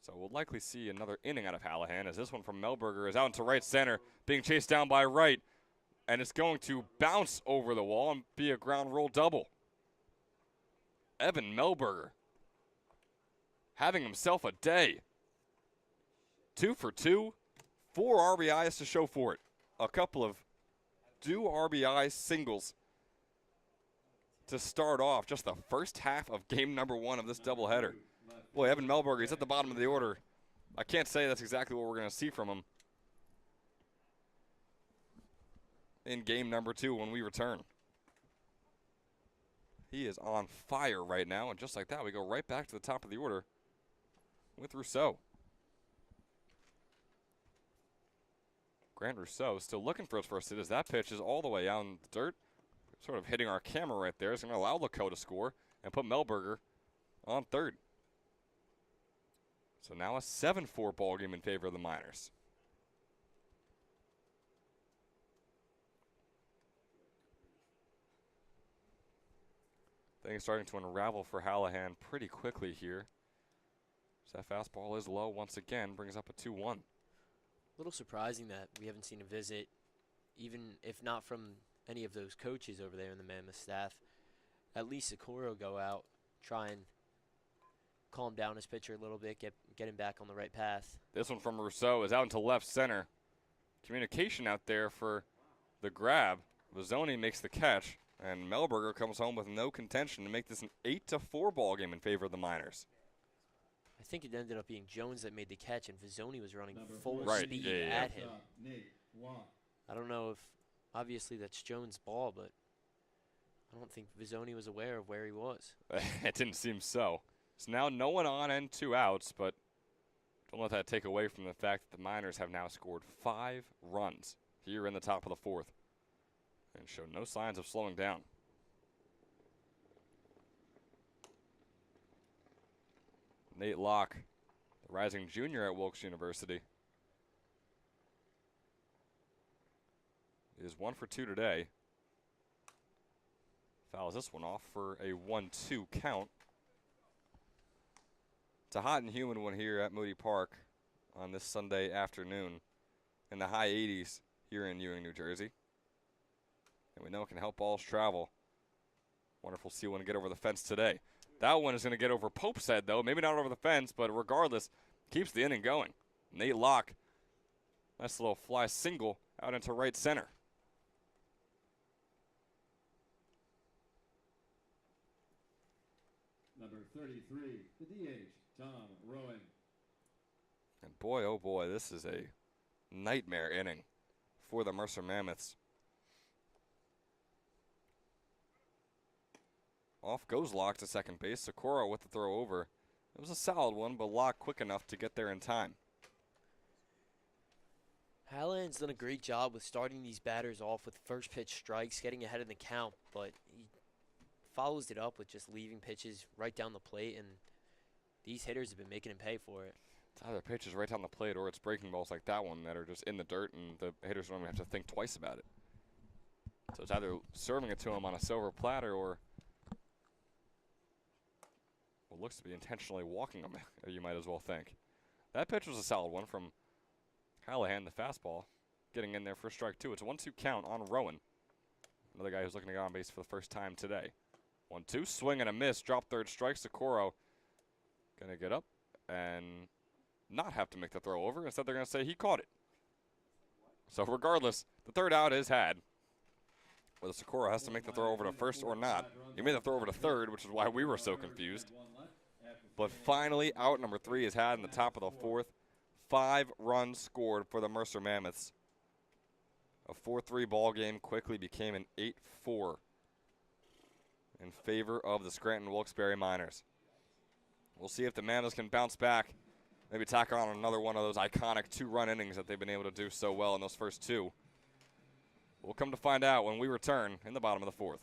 So we'll likely see another inning out of Hallahan as this one from Melberger is out into right center, being chased down by right. And it's going to bounce over the wall and be a ground roll double. Evan Melberger having himself a day. 2 for 2, 4 RBIs to show for it. A couple of 2 RBI singles to start off just the first half of game number 1 of this doubleheader. Boy, Evan Melberger, he's at the bottom of the order. I can't say that's exactly what we're going to see from him in game number 2 when we return. He is on fire right now, and just like that, we go right back to the top of the order with Rousseau. Grant Rousseau still looking for his first hit as that pitch is all the way out in the dirt, sort of hitting our camera right there. It's going to allow Leco to score and put Melberger on third. So now a 7-4 ball game in favor of the Miners. Things starting to unravel for Hallahan pretty quickly here. So that fastball is low once again, brings up a 2-1. A little surprising that we haven't seen a visit, even if not from any of those coaches over there in the Mammoth staff. At least Socorro go out, try and calm down his pitcher a little bit, get him back on the right path. This one from Rousseau is out into left center. Communication out there for the grab. Vizzoni makes the catch, and Melberger comes home with no contention to make this an 8-4 ball game in favor of the Miners. I think it ended up being Jones that made the catch, and Vizzoni was running full Right, speed yeah. at him. I don't know if, obviously that's Jones' ball, but I don't think Vizzoni was aware of where he was. It didn't seem so. So now no one on and 2 outs, but don't let that take away from the fact that the Miners have now scored 5 runs here in the top of the 4th and show no signs of slowing down. Nate Locke, the rising junior at Wilkes University, is 1 for 2 today. Fouls this one off for a 1-2 count. It's a hot and humid one here at Moody Park on this Sunday afternoon in the high 80s here in Ewing, New Jersey. And we know it can help balls travel. Wonderful to see one get over the fence today. That one is going to get over Pope's head, though. Maybe not over the fence, but regardless, keeps the inning going. Nate Locke, nice little fly single out into right center. Number 33, the DH, Tom Rowan. And boy, oh boy, this is a nightmare inning for the Mercer Mammoths. Off goes Locke to second base. Socorro with the throw over. It was a solid one, but Locke quick enough to get there in time. Hallahan's done a great job with starting these batters off with first pitch strikes, getting ahead in the count, but he follows it up with just leaving pitches right down the plate, and these hitters have been making him pay for it. It's either pitches right down the plate or it's breaking balls like that one that are just in the dirt, and the hitters don't even have to think twice about it. So it's either serving it to him on a silver platter or what looks to be intentionally walking him, you might as well think. That pitch was a solid one from Hallahan, the fastball, getting in there for strike 2. It's a 1-2 count on Rowan. Another guy who's looking to go on base for the first time today. 1-2, swing and a miss, drop third strike. Socorro going to get up and not have to make the throw over. Instead, they're going to say he caught it. So regardless, the third out is had. Whether Socorro has to make the throw over to first or not. He made the throw over to third, which is why we were so confused. But finally, out number 3 is had in the top of the 4th. 5 runs scored for the Mercer Mammoths. A 4-3 ball game quickly became an 8-4 in favor of the Scranton Wilkes-Barre Miners. We'll see if the Mammoths can bounce back, maybe tack on another one of those iconic 2-run innings that they've been able to do so well in those first two. We'll come to find out when we return in the bottom of the fourth.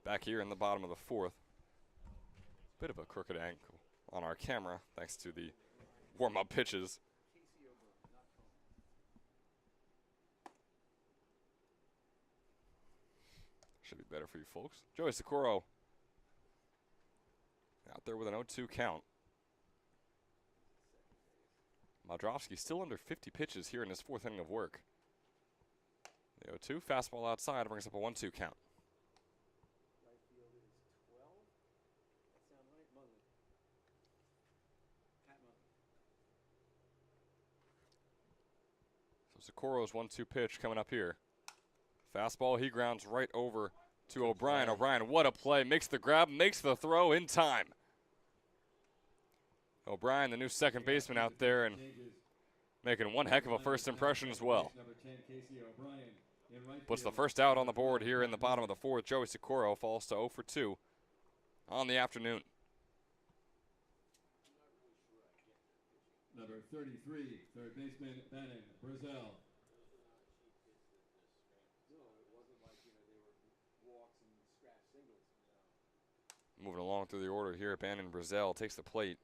Back here in the bottom of the fourth. Bit of a crooked angle on our camera thanks to the warm-up pitches. Should be better for you folks. Joey Socorro out there with an 0-2 count. Modrowski still under 50 pitches here in his fourth inning of work. The 0-2, fastball outside, brings up a 1-2 count. So Socorro's 1-2 pitch coming up here. Fastball, he grounds right over to O'Brien. O'Brien, what a play. Makes the grab, makes the throw in time. O'Brien, the new second baseman out there, and making one heck of a first impression as well. Puts the first out on the board here in the bottom of the fourth. Joey Socorro falls to 0 for 2 on the afternoon. Number 33, third baseman Bannon, Brazil. Moving along through the order here, Bannon Brazil takes the plate.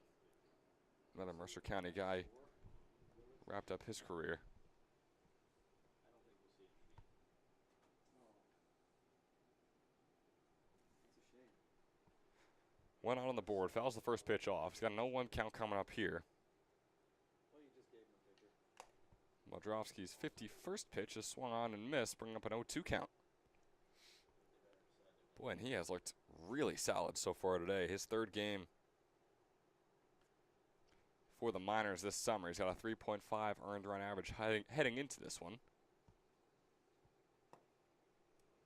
Another Mercer County guy, wrapped up his career. One out on the board, fouls the first pitch off. He's got a 0-1 count coming up here. Modrowski's 51st pitch is swung on and missed, bringing up an 0-2 count. Boy, and he has looked really solid so far today. His third game for the Miners this summer. He's got a 3.5 earned run average heading into this one.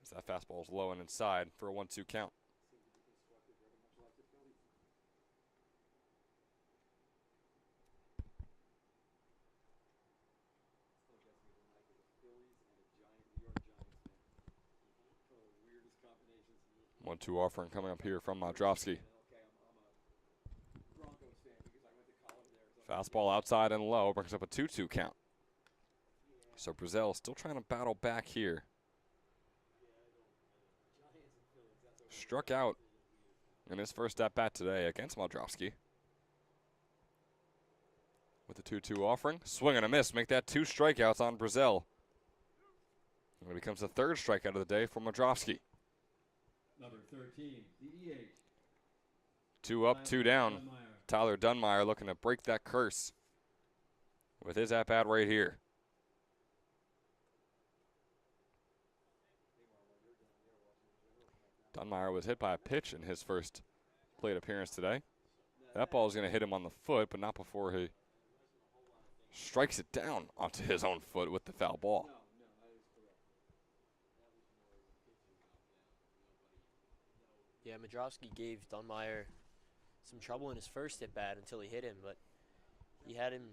As that fastball is low and inside for a 1-2 count. One-two offering coming up here from Modrowski. Fastball outside and low, brings up a 2-2 count. So Brazil still trying to battle back here. Struck out in his first at-bat today against Modrowski. With the 2-2 offering, swing and a miss, make that 2 strikeouts on Brazil. And it becomes the third strikeout of the day for Modrowski. Number 13, the EH. 2 up, 2 down. Tyler Dunmeyer looking to break that curse with his at-bat right here. Dunmeyer was hit by a pitch in his first plate appearance today. That ball is going to hit him on the foot, but not before he strikes it down onto his own foot with the foul ball. Yeah, Modrowski gave Dunmeyer some trouble in his first at-bat until he hit him, but he had him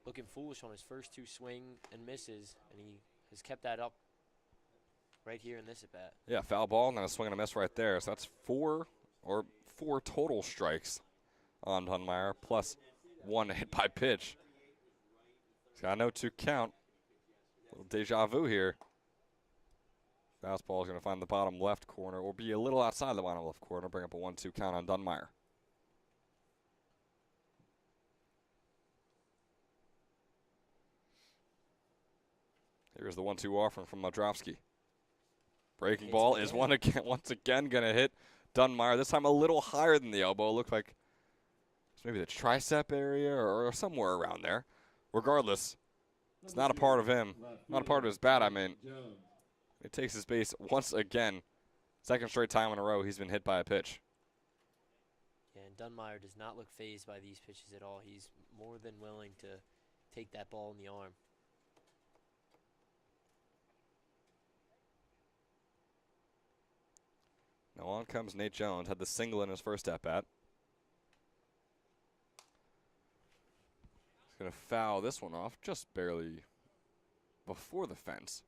looking foolish on his first 2 swing and misses, and he has kept that up right here in this at bat. Yeah, foul ball and then a swing and a miss right there. So that's four total strikes on Dunmire, plus one hit by pitch. He's got a 0-2 count. A little deja vu here. Fastball is going to find the bottom left corner, or be a little outside the bottom left corner, bring up a 1-2 count on Dunmire. Here's the 1-2 offering from Modrowski. Breaking ball is once again going to hit Dunmire. This time a little higher than the elbow. Looked like it's maybe the tricep area or somewhere around there. Regardless, it's not a part of him. Not a part of his bat, I mean. It takes his base once again. Second straight time in a row he's been hit by a pitch. Yeah, and Dunmire does not look fazed by these pitches at all. He's more than willing to take that ball in the arm. Now on comes Nate Jones. Had the single in his first at-bat. He's going to foul this one off just barely before the fence.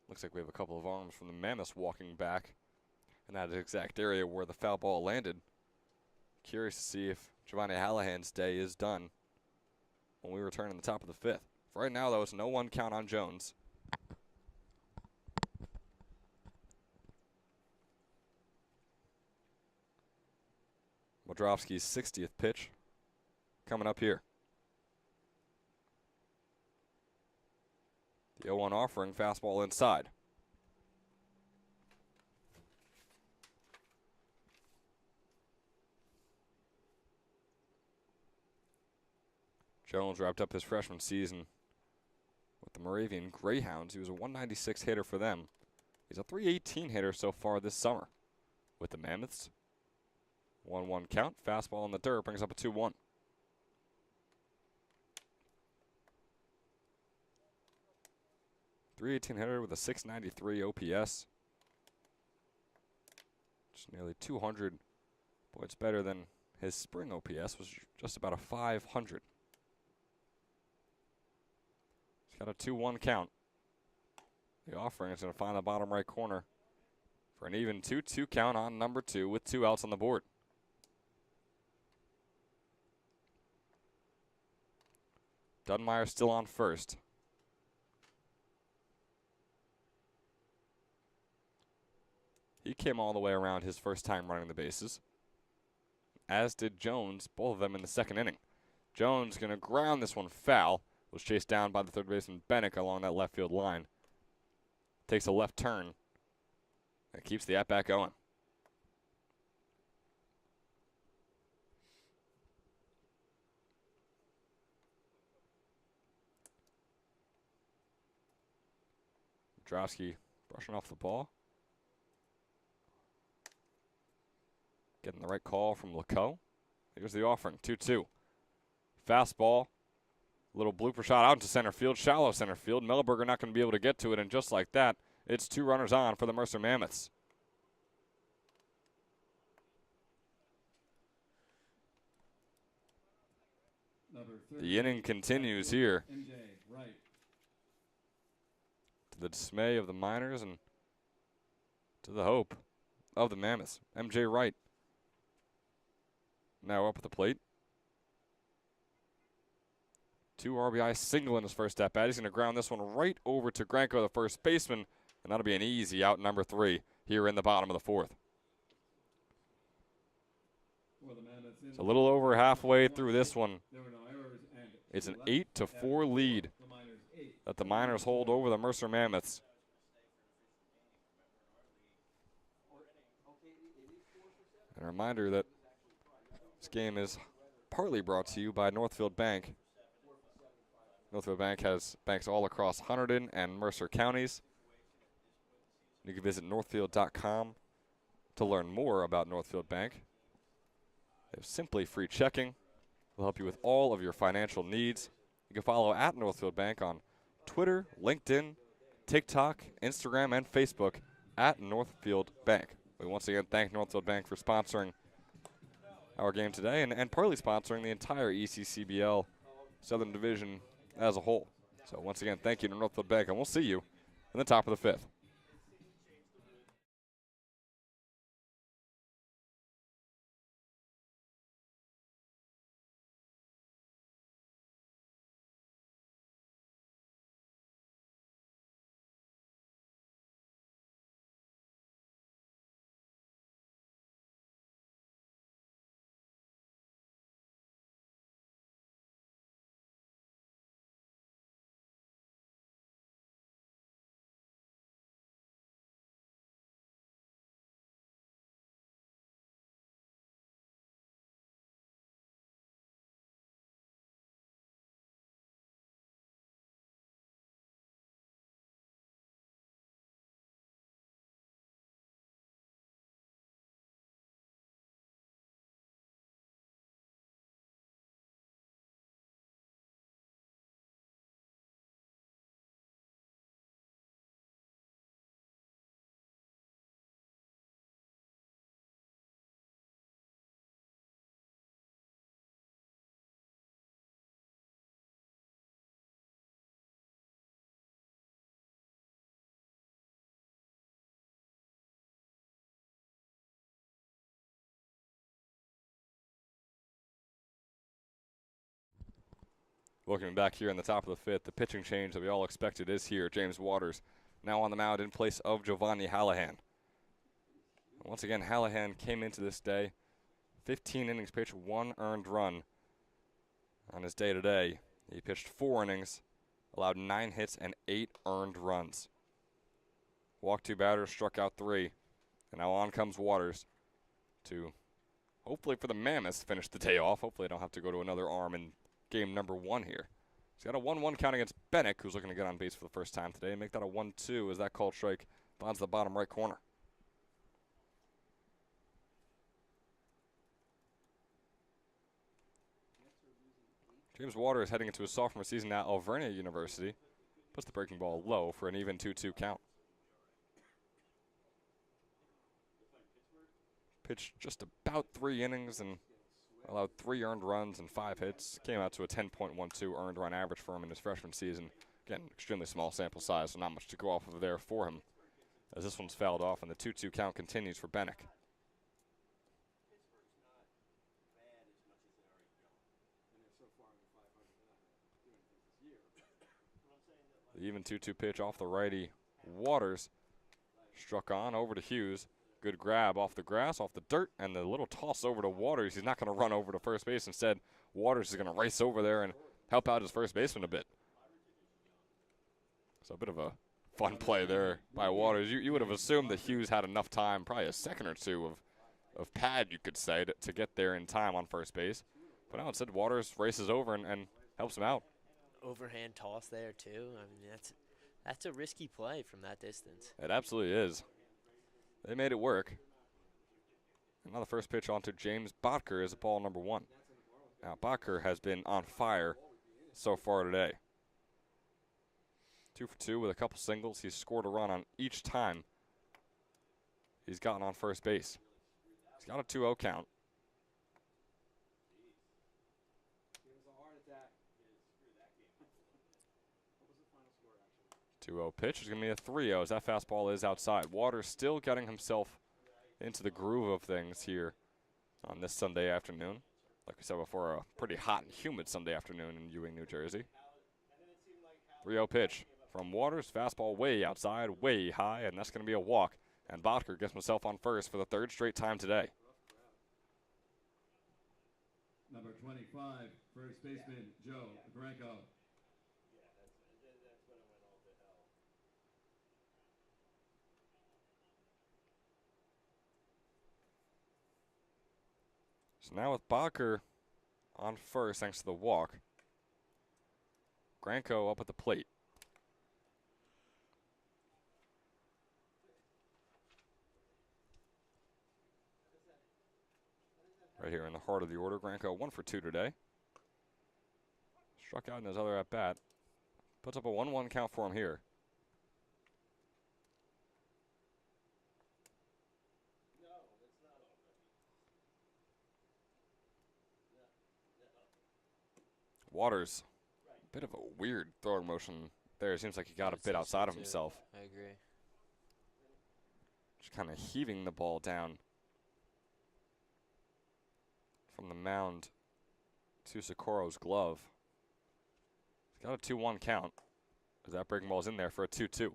Looks like we have a couple of arms from the Mammoths walking back in that exact area where the foul ball landed. Curious to see if Giovanni Hallahan's day is done when we return in the top of the fifth. For right now, though, it's 0-1 count on Jones. Modrowski's 60th pitch coming up here. The 0-1 offering, fastball inside. Jones wrapped up his freshman season with the Moravian Greyhounds. He was a 196 hitter for them. He's a 318 hitter so far this summer with the Mammoths. 1-1 count, fastball in the dirt, brings up a 2-1. .318 hitter with a .693 OPS. Just nearly 200 points better than his spring OPS, was just about a 500. He's got a 2-1 count. The offering is going to find the bottom right corner for an even 2-2 count on number 2 with 2 outs on the board. Dunmire still on first. He came all the way around his first time running the bases, as did Jones, both of them in the second inning. Jones going to ground this one foul. Was chased down by the third baseman Bennick along that left field line. Takes a left turn and keeps the at-bat going. Modrowski brushing off the ball. Getting the right call from Leco. Here's the offering, 2-2. Fastball, little blooper shot out into center field, shallow center field. Melberger not going to be able to get to it, and just like that, it's 2 runners on for the Mercer Mammoths. The inning continues here. To the dismay of the Miners and to the hope of the Mammoths. MJ Wright now up at the plate. 2 RBI single in his first at-bat. He's going to ground this one right over to Granko, the first baseman, and that'll be an easy out, number 3, here in the bottom of the 4th. It's a little over halfway through this one. It's an 8-4 lead that the Miners hold over the Mercer Mammoths. And a reminder that this game is partly brought to you by Northfield Bank. Northfield Bank has banks all across Hunterdon and Mercer counties. You can visit northfield.com to learn more about Northfield Bank. They have simply free checking. They'll help you with all of your financial needs. You can follow at Northfield Bank on Twitter, LinkedIn, TikTok, Instagram, and Facebook at Northfield Bank. We once again thank Northfield Bank for sponsoring our game today and partly sponsoring the entire ECCBL Southern Division as a whole. So once again, thank you to Northfield Bank, and we'll see you in the top of the 5th. Looking back here in the top of the 5th, the pitching change that we all expected is here. James Waters now on the mound in place of Giovanni Hallahan. Once again, Hallahan came into this day, 15 innings pitched, 1 earned run on his day today. He pitched 4 innings, allowed 9 hits and 8 earned runs. Walked 2 batters, struck out 3, and now on comes Waters to, hopefully for the Mammoths, finish the day off. Hopefully they don't have to go to another arm in game number 1 here. He's got a 1-1 count against Bennick, who's looking to get on base for the first time today. Make that a 1-2 as that called strike bonds the bottom right corner. James Waters heading into his sophomore season at Alvernia University. Puts the breaking ball low for an even 2-2 count. Pitched just about 3 innings and allowed 3 earned runs and 5 hits. Came out to a 10.12 earned run average for him in his freshman season. Again, extremely small sample size, so not much to go off of there for him, as this one's fouled off and the 2-2 count continues for Bennick. The even 2-2 pitch off the righty. Waters struck on over to Hughes. Good grab off the grass, off the dirt, and the little toss over to Waters. He's not going to run over to first base. Instead, Waters is going to race over there and help out his first baseman a bit. So a bit of a fun play there by Waters. You would have assumed that Hughes had enough time, probably a second or two of pad, you could say, to get there in time on first base. But now instead, Waters races over and helps him out. Overhand toss there too. I mean, that's a risky play from that distance. It absolutely is. They made it work. And now the first pitch onto James Botker is ball number 1. Now Botker has been on fire so far today. 2 for 2 with a couple singles. He's scored a run on each time he's gotten on first base. He's got a 2-0 count. 2-0 pitch is going to be a 3-0 as that fastball is outside. Waters still getting himself into the groove of things here on this Sunday afternoon. Like we said before, a pretty hot and humid Sunday afternoon in Ewing, New Jersey. 3-0 pitch from Waters. Fastball way outside, way high, and that's going to be a walk. And Botker gets himself on first for the 3rd straight time today. Number 25, first baseman Joe Granco. So now with Botker on first thanks to the walk, Granco up at the plate. Right here in the heart of the order, Granco 1 for 2 today. Struck out in his other at-bat. Puts up a 1-1 count for him here. Waters Bit of a weird throwing motion there. It seems like he got a bit outside of himself. I agree. Just kind of heaving the ball down from the mound to Socorro's glove. He's got a 2-1 count, as that breaking ball's in there for a 2-2.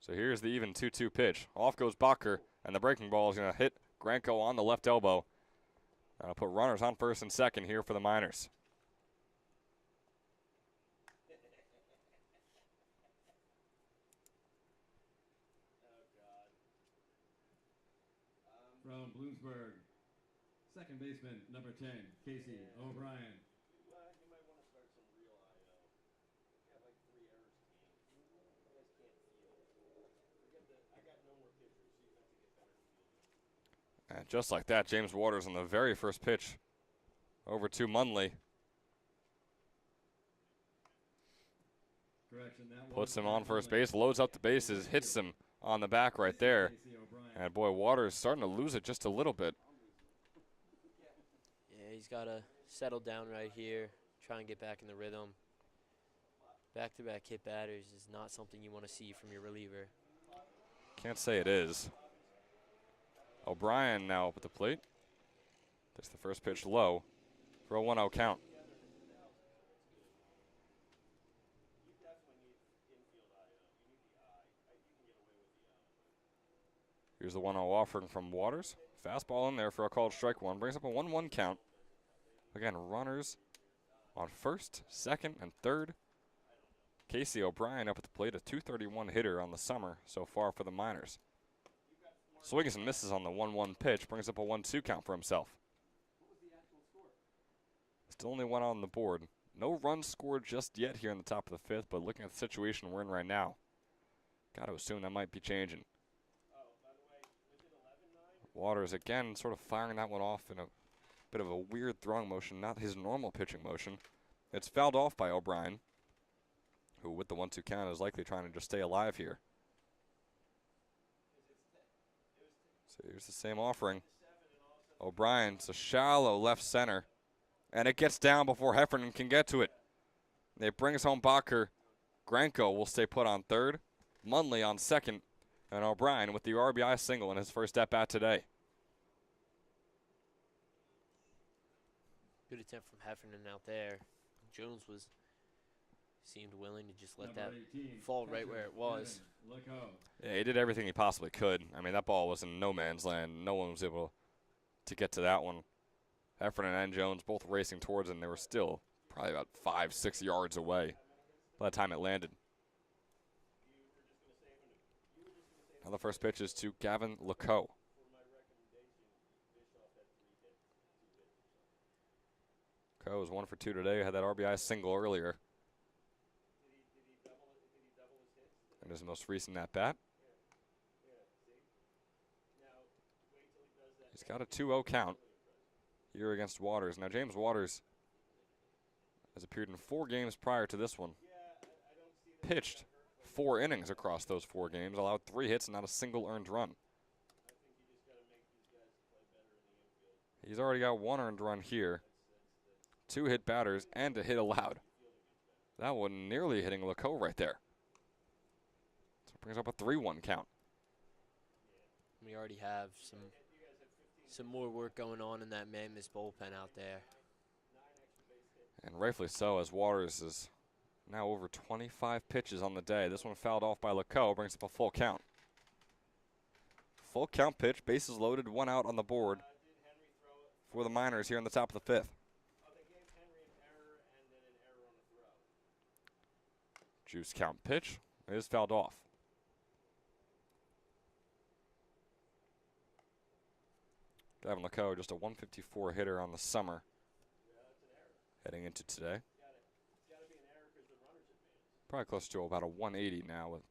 So here's the even 2-2 pitch. Off goes Bacher, and the breaking ball is going to hit Granco on the left elbow. That'll put runners on first and second here for the Miners. From Bloomsburg, second baseman, number 10, Casey O'Brien. And just like that, James Waters on the very first pitch over to Munley. Puts him on first base, loads up the bases, hits him on the back right there. And boy, Waters starting to lose it just a little bit. Yeah, he's got to settle down right here, try and get back in the rhythm. Back-to-back hit batters is not something you want to see from your reliever. Can't say it is. O'Brien now up at the plate. Takes the first pitch low for a 1-0 count. Here's the 1-0 offering from Waters. Fastball in there for a called strike one. Brings up a 1-1 count. Again, runners on first, second, and third. Casey O'Brien up at the plate, a .231 hitter on the summer so far for the Miners. Swings and misses on the 1-1 pitch. Brings up a 1-2 count for himself. Still only one on the board. No runs scored just yet here in the top of the fifth, but looking at the situation we're in right now, got to assume that might be changing. Waters again sort of firing that one off in a bit of a weird throwing motion, not his normal pitching motion. It's fouled off by O'Brien, who with the 1-2 count is likely trying to just stay alive here. So here's the same offering. O'Brien's a shallow left center, and it gets down before Heffernan can get to it. It brings home Bacher. Granco will stay put on third, Munley on second, and O'Brien with the RBI single in his first at-bat today. Good attempt from Heffernan out there. Jones seemed willing to just let that fall right where it was. Yeah, he did everything he possibly could. I mean, that ball was in no man's land. No one was able to get to that one. Heffernan and Jones both racing towards it, and they were still probably about 5-6 yards away by the time it landed. Now the first pitch is to Gavin Lecoq. Lecoq was 1 for 2 today. Had that RBI single earlier. And his most recent at-bat. He's got a 2-0 count here against Waters. Now James Waters has appeared in 4 games prior to this one. Pitched 4 innings across those 4 games, allowed 3 hits and not a single earned run. He's already got 1 earned run here, 2 hit batters, and a hit allowed. That one nearly hitting Lecoq right there. So it brings up a 3-1 count. We already have some more work going on in that Mammoths bullpen out there. And rightfully so, as Waters is now over 25 pitches on the day. This one fouled off by Lecoq, brings up a full count. Full count pitch, bases loaded, 1 out on the board for the Miners here in the top of the 5th. Juice count pitch is fouled off. Gavin Lecoq, just a 154 hitter on the summer, heading into today. Probably close to about a 180 now with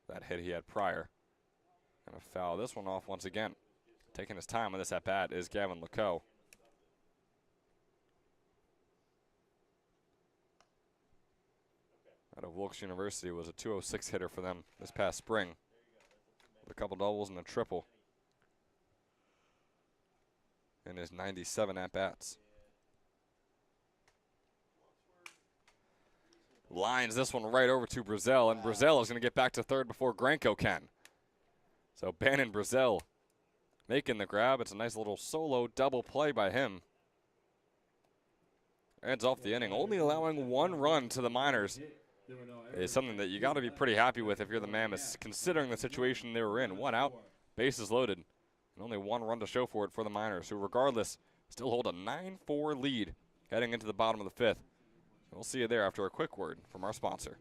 that hit he had prior. And a foul this one off once again. Taking his time on this at-bat is Gavin Lecoq. out of Wilkes University, was a 206 hitter for them this past spring, with a couple doubles and a triple in his 97 at-bats. Lines this one right over to Brazil, and Brazil is going to get back to third before Granco can. So Bannon Brazil making the grab. It's a nice little solo double play by him. Ends off the inning, only allowing 1 run to the Miners. It's something that you got to be pretty happy with if you're the Mammoths, considering the situation they were in. 1 out, bases loaded, and only 1 run to show for it for the Miners, who regardless still hold a 9-4 lead heading into the bottom of the 5th. We'll see you there after a quick word from our sponsor.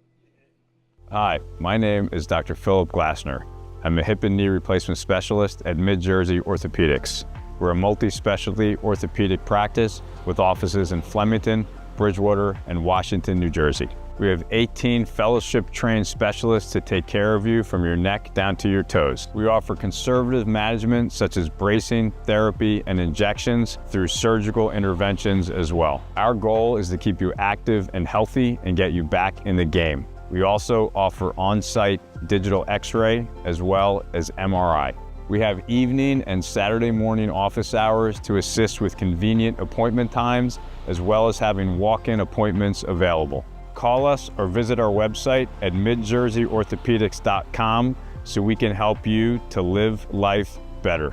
Hi, my name is Dr. Philip Glassner. I'm a hip and knee replacement specialist at Mid-Jersey Orthopedics. We're a multi-specialty orthopedic practice with offices in Flemington, Bridgewater, and Washington, New Jersey. We have 18 fellowship-trained specialists to take care of you from your neck down to your toes. We offer conservative management such as bracing, therapy, and injections through surgical interventions as well. Our goal is to keep you active and healthy and get you back in the game. We also offer on-site digital x-ray as well as MRI. We have evening and Saturday morning office hours to assist with convenient appointment times, as well as having walk-in appointments available. Call us or visit our website at midjerseyorthopedics.com so we can help you to live life better.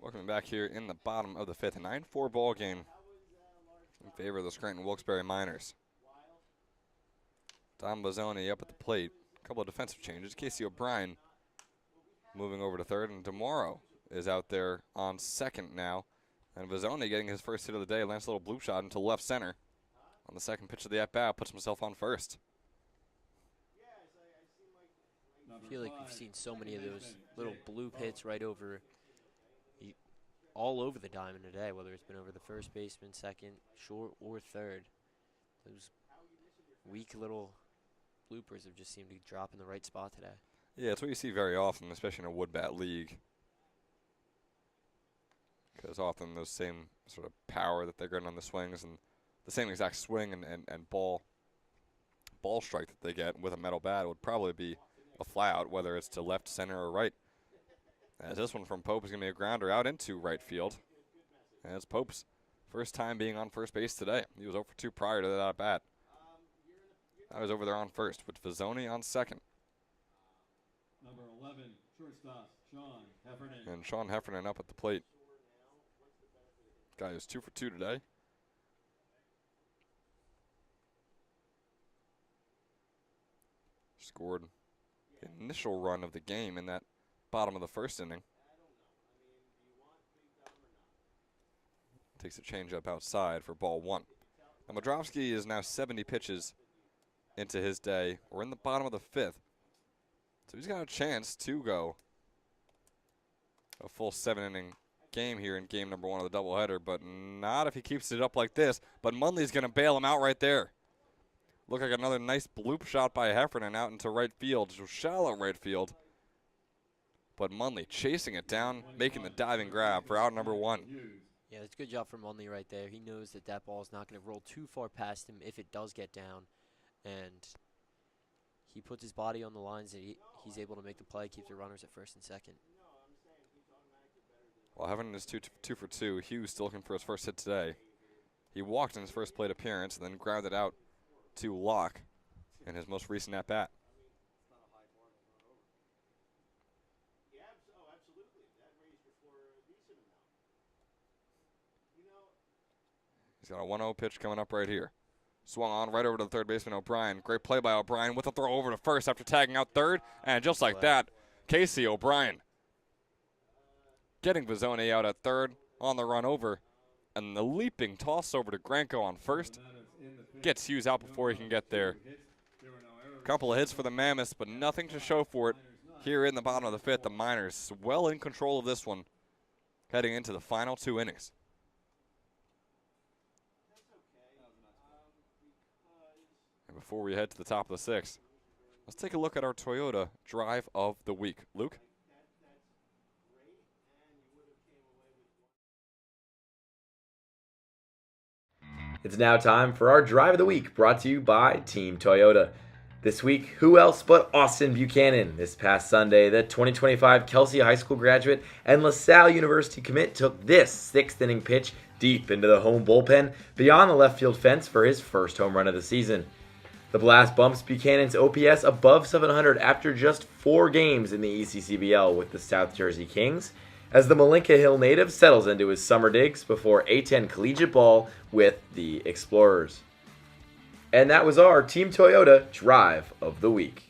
Welcome back here in the bottom of the 5th, a 9-4 ball game in favor of the Scranton Wilkes-Barre Miners. Don Bozzoni up at the plate. A couple of defensive changes. Casey O'Brien moving over to third, and DeMauro is out there on second now. And Bozzoni getting his first hit of the day. Lance little bloop shot into left center. On the second pitch of the at-bat, puts himself on first. I feel like we've seen so many of those little bloop hits right over, all over the diamond today, whether it's been over the first baseman, second, short, or third. Those weak little bloopers have just seemed to drop in the right spot today. Yeah, it's what you see very often, especially in a wood bat league. Because often those same sort of power that they're getting on the swings and the same exact swing and ball strike that they get with a metal bat would probably be a fly out, whether it's to left, center, or right. As this one from Pope is going to be a grounder out into right field. And it's Pope's first time being on first base today. He was 0 for 2 prior to that at bat. I was over there on first with Vizzoni on second. Number 11, shortstop, Sean Heffernan. And Sean Heffernan up at the plate. Guy is 2 for 2 today. Scored the initial run of the game in that bottom of the first inning. Takes a changeup outside for ball 1. Now Modrowski is now 70 pitches into his day. We're in the bottom of the 5th. So he's got a chance to go a full 7-inning game here in game number 1 of the doubleheader, but not if he keeps it up like this. But Munley's going to bail him out right there. Look like another nice bloop shot by Heffernan out into right field, shallow right field. But Munley chasing it down, making the diving grab for out number 1. Yeah, it's a good job for Munley right there. He knows that ball is not going to roll too far past him if it does get down. And he puts his body on the lines and he's able to make the play, keep the runners at first and second. Well, Heffernan is two for two. Hughes still looking for his first hit today. He walked in his first plate appearance and then grounded out to Locke in his most recent at-bat. He's got a 1-0 pitch coming up right here. Swung on right over to the third baseman, O'Brien. Great play by O'Brien with a throw over to first after tagging out third. And just like that, Casey O'Brien getting Vizzone out at third on the run over. And the leaping toss over to Granco on first. Gets Hughes out before he can get there. Couple of hits for the Mammoths, but nothing to show for it here in the bottom of the fifth. The Miners well in control of this one, heading into the final 2 innings. And before we head to the top of the sixth, let's take a look at our Toyota Drive of the Week. Luke? It's now time for our Drive of the Week, brought to you by Team Toyota. This week, who else but Austin Buchanan? This past Sunday, the 2025 Kelsey High School graduate and LaSalle University commit took this sixth-inning pitch deep into the home bullpen beyond the left field fence for his first home run of the season. The blast bumps Buchanan's OPS above 700 after just 4 games in the ECCBL with the South Jersey Kings, as the Malinka Hill native settles into his summer digs before A10 collegiate ball with the Explorers. And that was our Team Toyota Drive of the Week.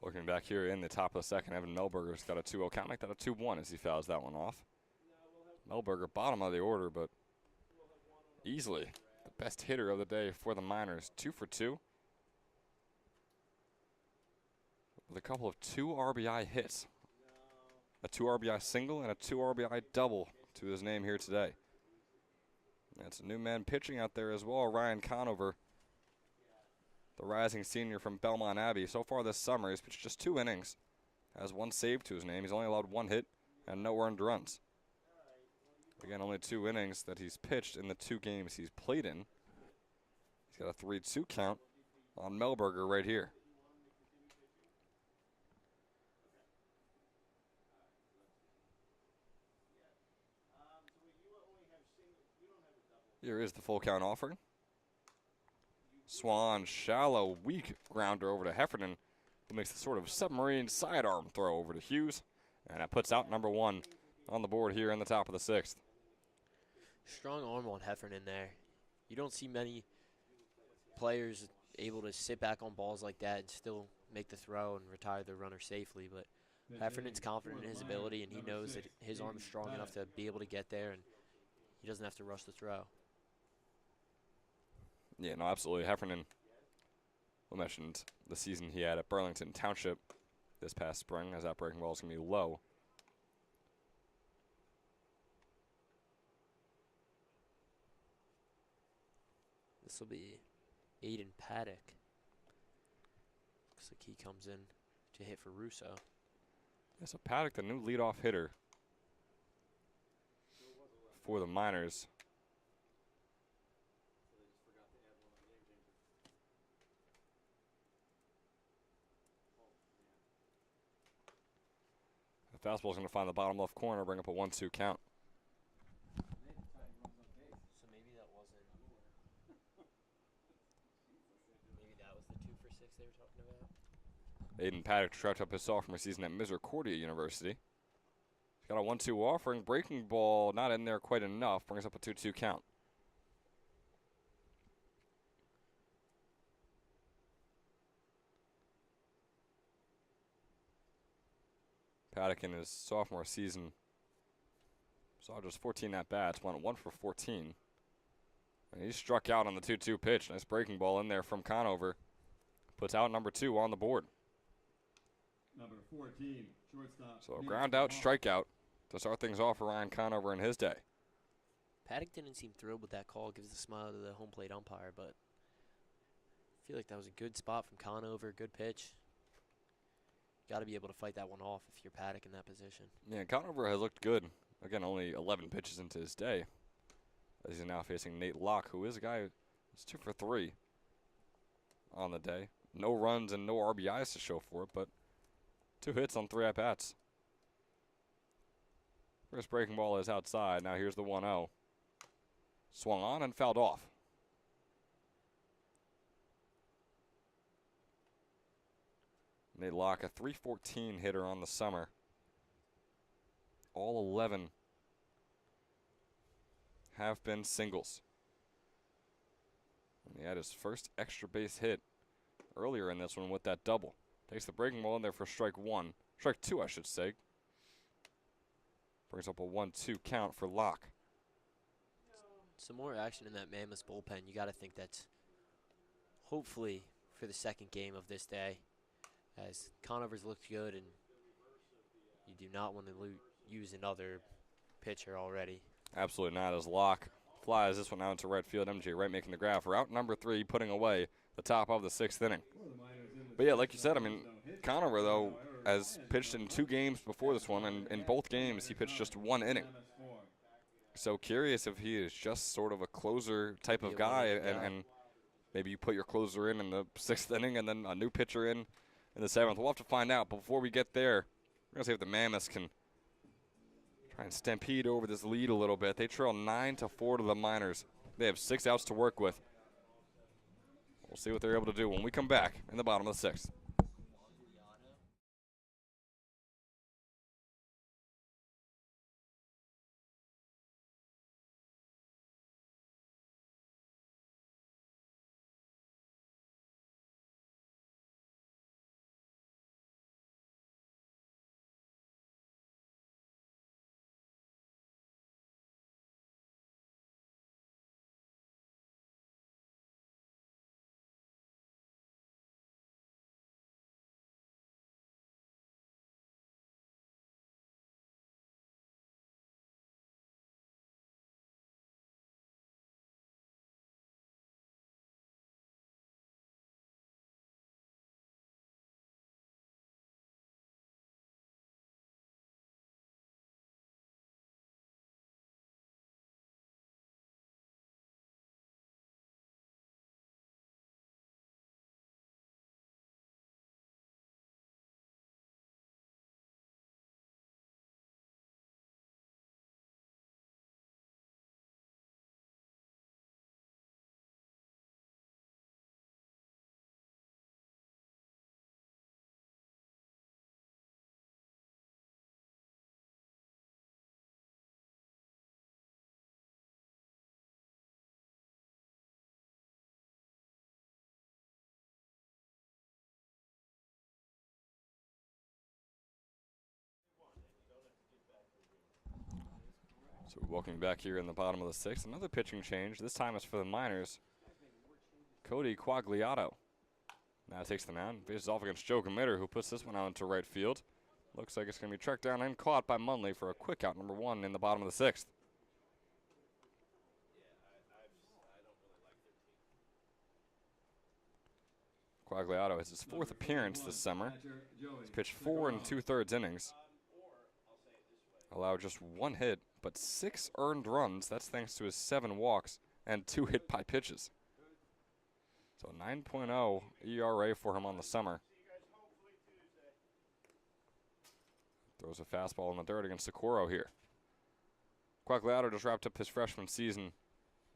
Looking back here in the top of the second, Evan Melberger's got a 2-0 count. Make that a 2-1 as he fouls that one off. Melberger, bottom of the order, but easily the best hitter of the day for the Miners. 2 for 2. With a couple of 2 RBI hits. A 2 RBI single and a 2 RBI double to his name here today. That's a new man pitching out there as well, Ryan Conover, the rising senior from Belmont Abbey. So far this summer, he's pitched just 2 innings. Has 1 save to his name. He's only allowed 1 hit and no earned runs. Again, only 2 innings that he's pitched in the 2 games he's played in. He's got a 3-2 count on Melberger right here. Here is the full count offering. Swan, shallow, weak grounder over to Heffernan, who makes the sort of submarine sidearm throw over to Hughes. And that puts out number 1 on the board here in the top of the 6th. Strong arm on Heffernan there. You don't see many players able to sit back on balls like that and still make the throw and retire the runner safely. But Heffernan's confident in his ability, and he knows that his arm is strong enough to be able to get there, and he doesn't have to rush the throw. Yeah, no, absolutely. Heffernan, we mentioned the season he had at Burlington Township. this past spring, as that breaking ball is going to be low. This will be Aiden Paddock. Looks like he comes in to hit for Russo. Yeah, so Paddock, the new leadoff hitter for the Miners. The fastball is going to find the bottom left corner, bring up a 1-2 count. So maybe that wasn't. Maybe that was the 2 for 6 they were talking about. Aiden Paddock wrapped up his sophomore season at Misericordia University. He's got a 1-2 offering. Breaking ball not in there quite enough. Brings up a 2-2 count. Paddock in his sophomore season saw just 14 at-bats, went 1 for 14. And he struck out on the 2-2 pitch. Nice breaking ball in there from Conover. Puts out number 2 on the board. Number 14, shortstop. So a ground out, strikeout to start things off for Ryan Conover in his day. Paddock didn't seem thrilled with that call. Gives a smile to the home plate umpire, but I feel like that was a good spot from Conover. Good pitch. Got to be able to fight that one off if you're Paddock in that position. Yeah, Conover has looked good. Again, only 11 pitches into his day. As he's now facing Nate Locke, who is a guy who's 2 for 3 on the day. No runs and no RBIs to show for it, but 2 hits on 3 at-bats. First breaking ball is outside. Now here's the 1-0. Swung on and fouled off. Nate Locke, a .314 hitter on the summer. All 11 have been singles. And he had his first extra base hit earlier in this one with that double. Takes the breaking ball in there for strike 1. Strike 2, I should say. Brings up a 1-2 count for Locke. Some more action in that Mammoths bullpen. You got to think that's hopefully for the second game of this day, as Conover's looked good, and you do not want to use another pitcher already. Absolutely not, as Locke flies this one out into right field. MJ Wright making the grab for out number 3, putting away the top of the 6th inning. But yeah, like you said, I mean, Conover, though, has pitched in 2 games before this one, and in both games he pitched just 1 inning. So curious if he is just sort of a closer type of guy, and maybe you put your closer in the 6th inning and then a new pitcher in the 7th. We'll have to find out. But before we get there, we're going to see if the Mammoths can try and stampede over this lead a little bit. They trail 9-4 to the Miners. They have 6 outs to work with. We'll see what they're able to do when we come back in the bottom of the 6th. So welcome back here in the bottom of the 6th. Another pitching change. This time it's for the Miners. Cody Quagliato Now takes the mound, faces off against Joe Committer, who puts this one out into right field. Looks like it's going to be tracked down and caught by Munley for a quick out, number 1 in the bottom of the 6th. Quagliato has his 4th appearance this summer. He's pitched 4 2/3 innings. Allowed just 1 hit, but 6 earned runs. That's thanks to his 7 walks and 2 hit by pitches. So 9.0 ERA for him on the summer. Throws a fastball in the dirt against Socorro here. Quagliato just wrapped up his freshman season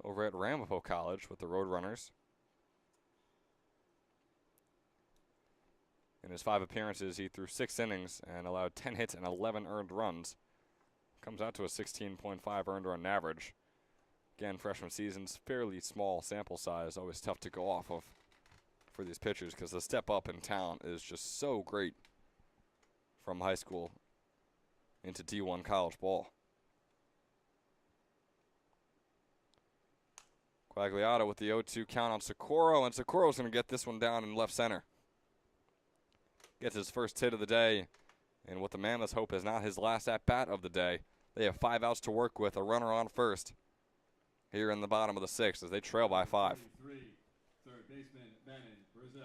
over at Ramapo College with the Roadrunners. In his 5 appearances, he threw 6 innings and allowed 10 hits and 11 earned runs. Comes out to a 16.5 earned run average. Again, freshman season's fairly small sample size, always tough to go off of for these pitchers because the step up in talent is just so great from high school into D1 college ball. Quagliato with the 0-2 count on Socorro, and Socorro's going to get this one down in left center. Gets his first hit of the day, and what the Mammoths hope is not his last at-bat of the day. They have 5 outs to work with, a runner on first here in the bottom of the 6th as they trail by 5. Third baseman, Bannon, Brazil.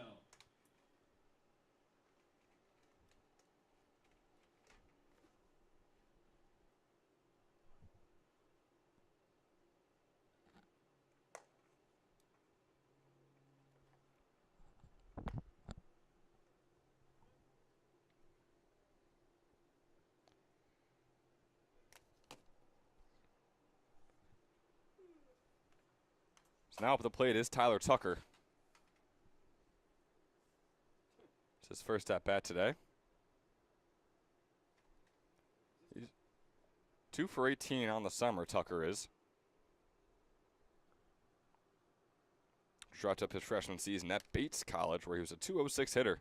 So now up at the plate is Tyler Tucker. It's his first at-bat today. He's 2 for 18 on the summer, Tucker is. Dropped up his freshman season at Bates College, where he was a .206 hitter.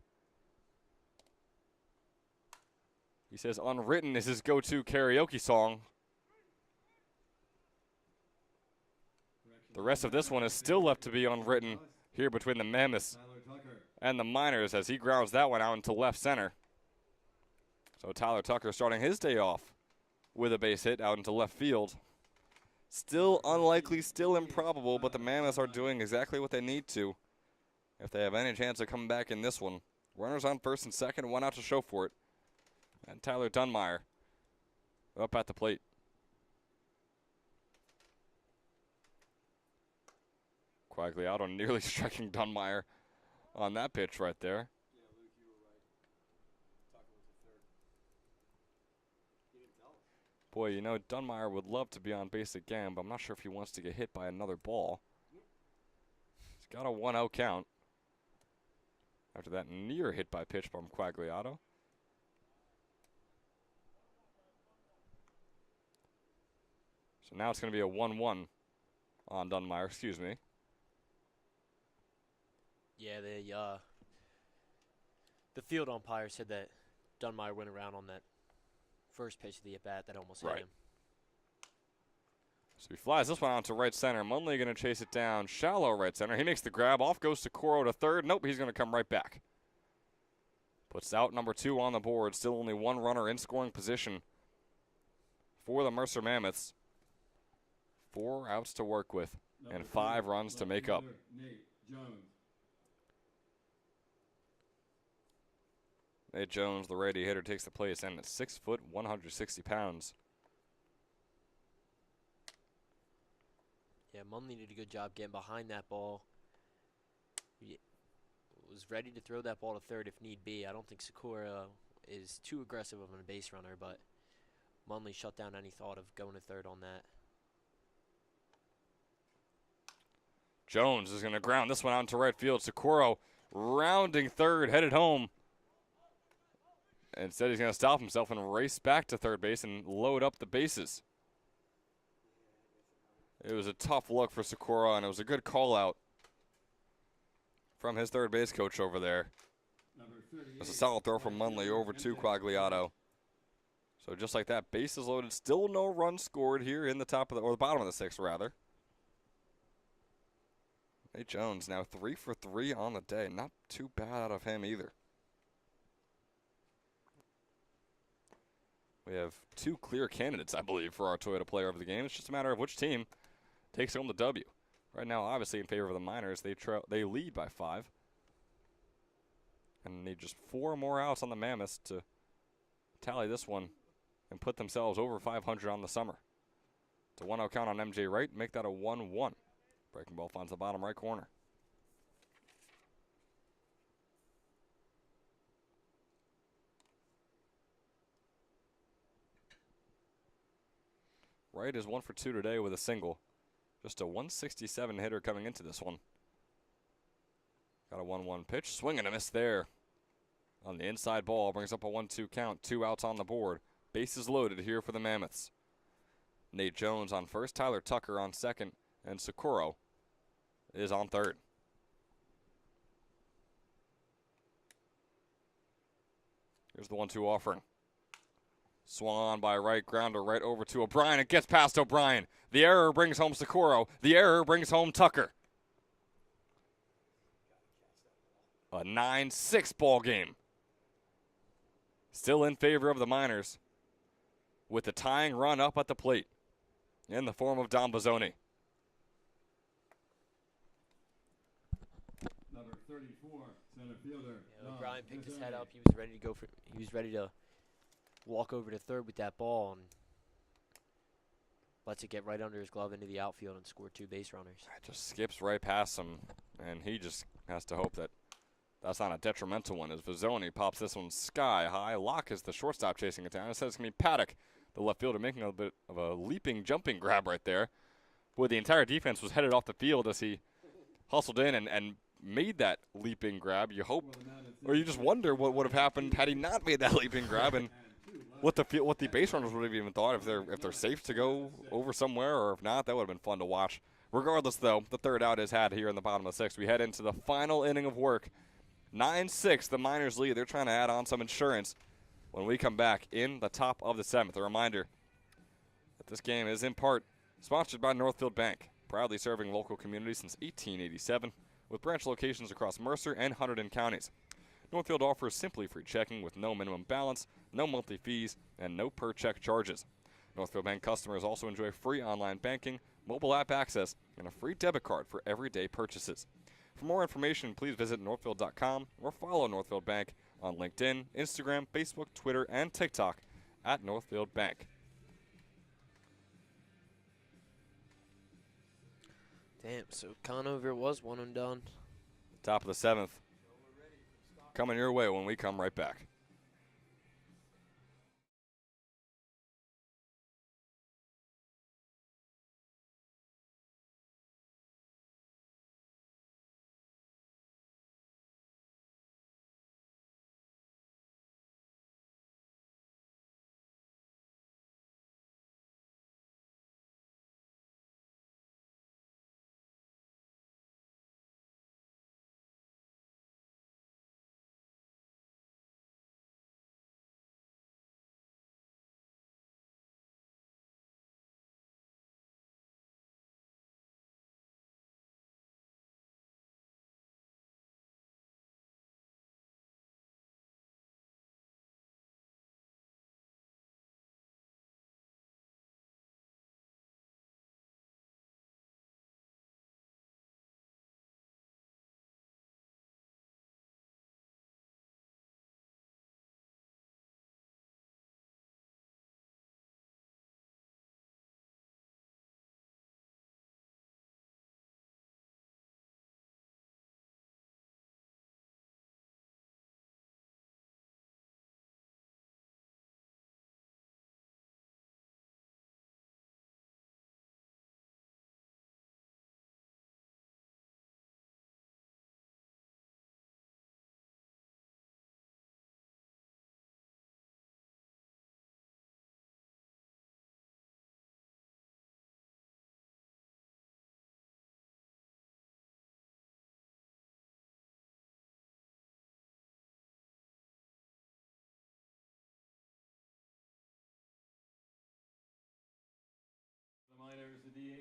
He says Unwritten is his go-to karaoke song. The rest of this one is still left to be unwritten here between the Mammoths and the Miners as he grounds that one out into left center. So Tyler Tucker starting his day off with a base hit out into left field. Still unlikely, still improbable, but the Mammoths are doing exactly what they need to if they have any chance of coming back in this one. Runners on first and second, 1 out to show for it. And Tyler Dunmeyer up at the plate. Quagliato nearly striking Dunmeyer on that pitch right there. Yeah, Luke, you were right. Tucker was the third. He didn't tell us. Boy, you know, Dunmeyer would love to be on base again, but I'm not sure if he wants to get hit by another ball. He's got a 1-0 count after that near hit by pitch from Quagliato. So now it's going to be a 1-1 on Dunmeyer, excuse me. Yeah, the field umpire said that Dunmeyer went around on that first pitch of the at-bat that almost hit him. So he flies this one out to right center. Munley going to chase it down, shallow right center. He makes the grab. Off goes Socorro to third. Nope, he's going to come right back. Puts out number 2 on the board. Still only 1 runner in scoring position for the Mercer Mammoths. 4 outs to work with and 5 runs to make up. Nate Jones, the righty hitter, takes the place and at 6 foot, 160 pounds. Yeah, Munley did a good job getting behind that ball. He was ready to throw that ball to third if need be. I don't think Socorro is too aggressive of a base runner, but Munley shut down any thought of going to third on that. Jones is going to ground this one out into right field. Socorro rounding third, headed home. Instead, he's going to stop himself and race back to third base and load up the bases. It was a tough look for Socorro, and it was a good call-out from his third base coach over there. It's a solid throw from Munley over to Quagliato. So just like that, bases loaded. Still no runs scored here in the top of the, or the bottom of the 6th, rather. Nate Jones now 3 for 3 on the day. Not too bad out of him either. We have 2 clear candidates, I believe, for our Toyota player of the game. It's just a matter of which team takes home the W. Right now, obviously, in favor of the Miners, they lead by 5. And need just 4 more outs on the Mammoths to tally this one and put themselves over 500 on the summer. It's a 1-0 count on MJ Wright. Make that a 1-1. Breaking ball finds the bottom right corner. Wright is 1 for 2 today with a single. Just a 167 hitter coming into this one. Got a 1-1 pitch. Swing and a miss there. On the inside ball, brings up a 1-2 count. 2 outs on the board. Bases loaded here for the Mammoths. Nate Jones on first, Tyler Tucker on second, and Socorro is on third. Here's the 1-2 offering. Swung on by Wright, grounder right over to O'Brien. It gets past O'Brien. The error brings home Socorro. The error brings home Tucker. A 9-6 ball game. Still in favor of the Miners, with the tying run up at the plate in the form of Dom Bozzoni. Number 34, center fielder. O'Brien picked his head Bozzoni. up. He was ready to go for. He was ready to walk over to third with that ball and lets it get right under his glove into the outfield and score 2 base runners. It just skips right past him, and he just has to hope that that's not a detrimental one as Bozzoni pops this one sky high. Locke is the shortstop chasing it down. It says it's going to be Paddock, the left fielder, making a bit of a leaping, jumping grab right there. Boy, the entire defense was headed off the field as he hustled in and made that leaping grab. You hope, or you just wonder what would have happened had he not made that leaping grab, and what the base runners would have even thought if they're safe to go over somewhere, or if not, that would have been fun to watch. Regardless, though, the third out is had here in the bottom of the 6th. We head into the final inning of work. 9-6, the Miners lead. They're trying to add on some insurance when we come back in the top of the 7th. A reminder that this game is in part sponsored by Northfield Bank, proudly serving local communities since 1887, with branch locations across Mercer and Hunterdon counties. Northfield offers simply free checking with no minimum balance, no monthly fees, and no per-check charges. Northfield Bank customers also enjoy free online banking, mobile app access, and a free debit card for everyday purchases. For more information, please visit northfield.com or follow Northfield Bank on LinkedIn, Instagram, Facebook, Twitter, and TikTok at Northfield Bank. Damn, so Conover was one and done. Top of the 7th. Coming your way when we come right back.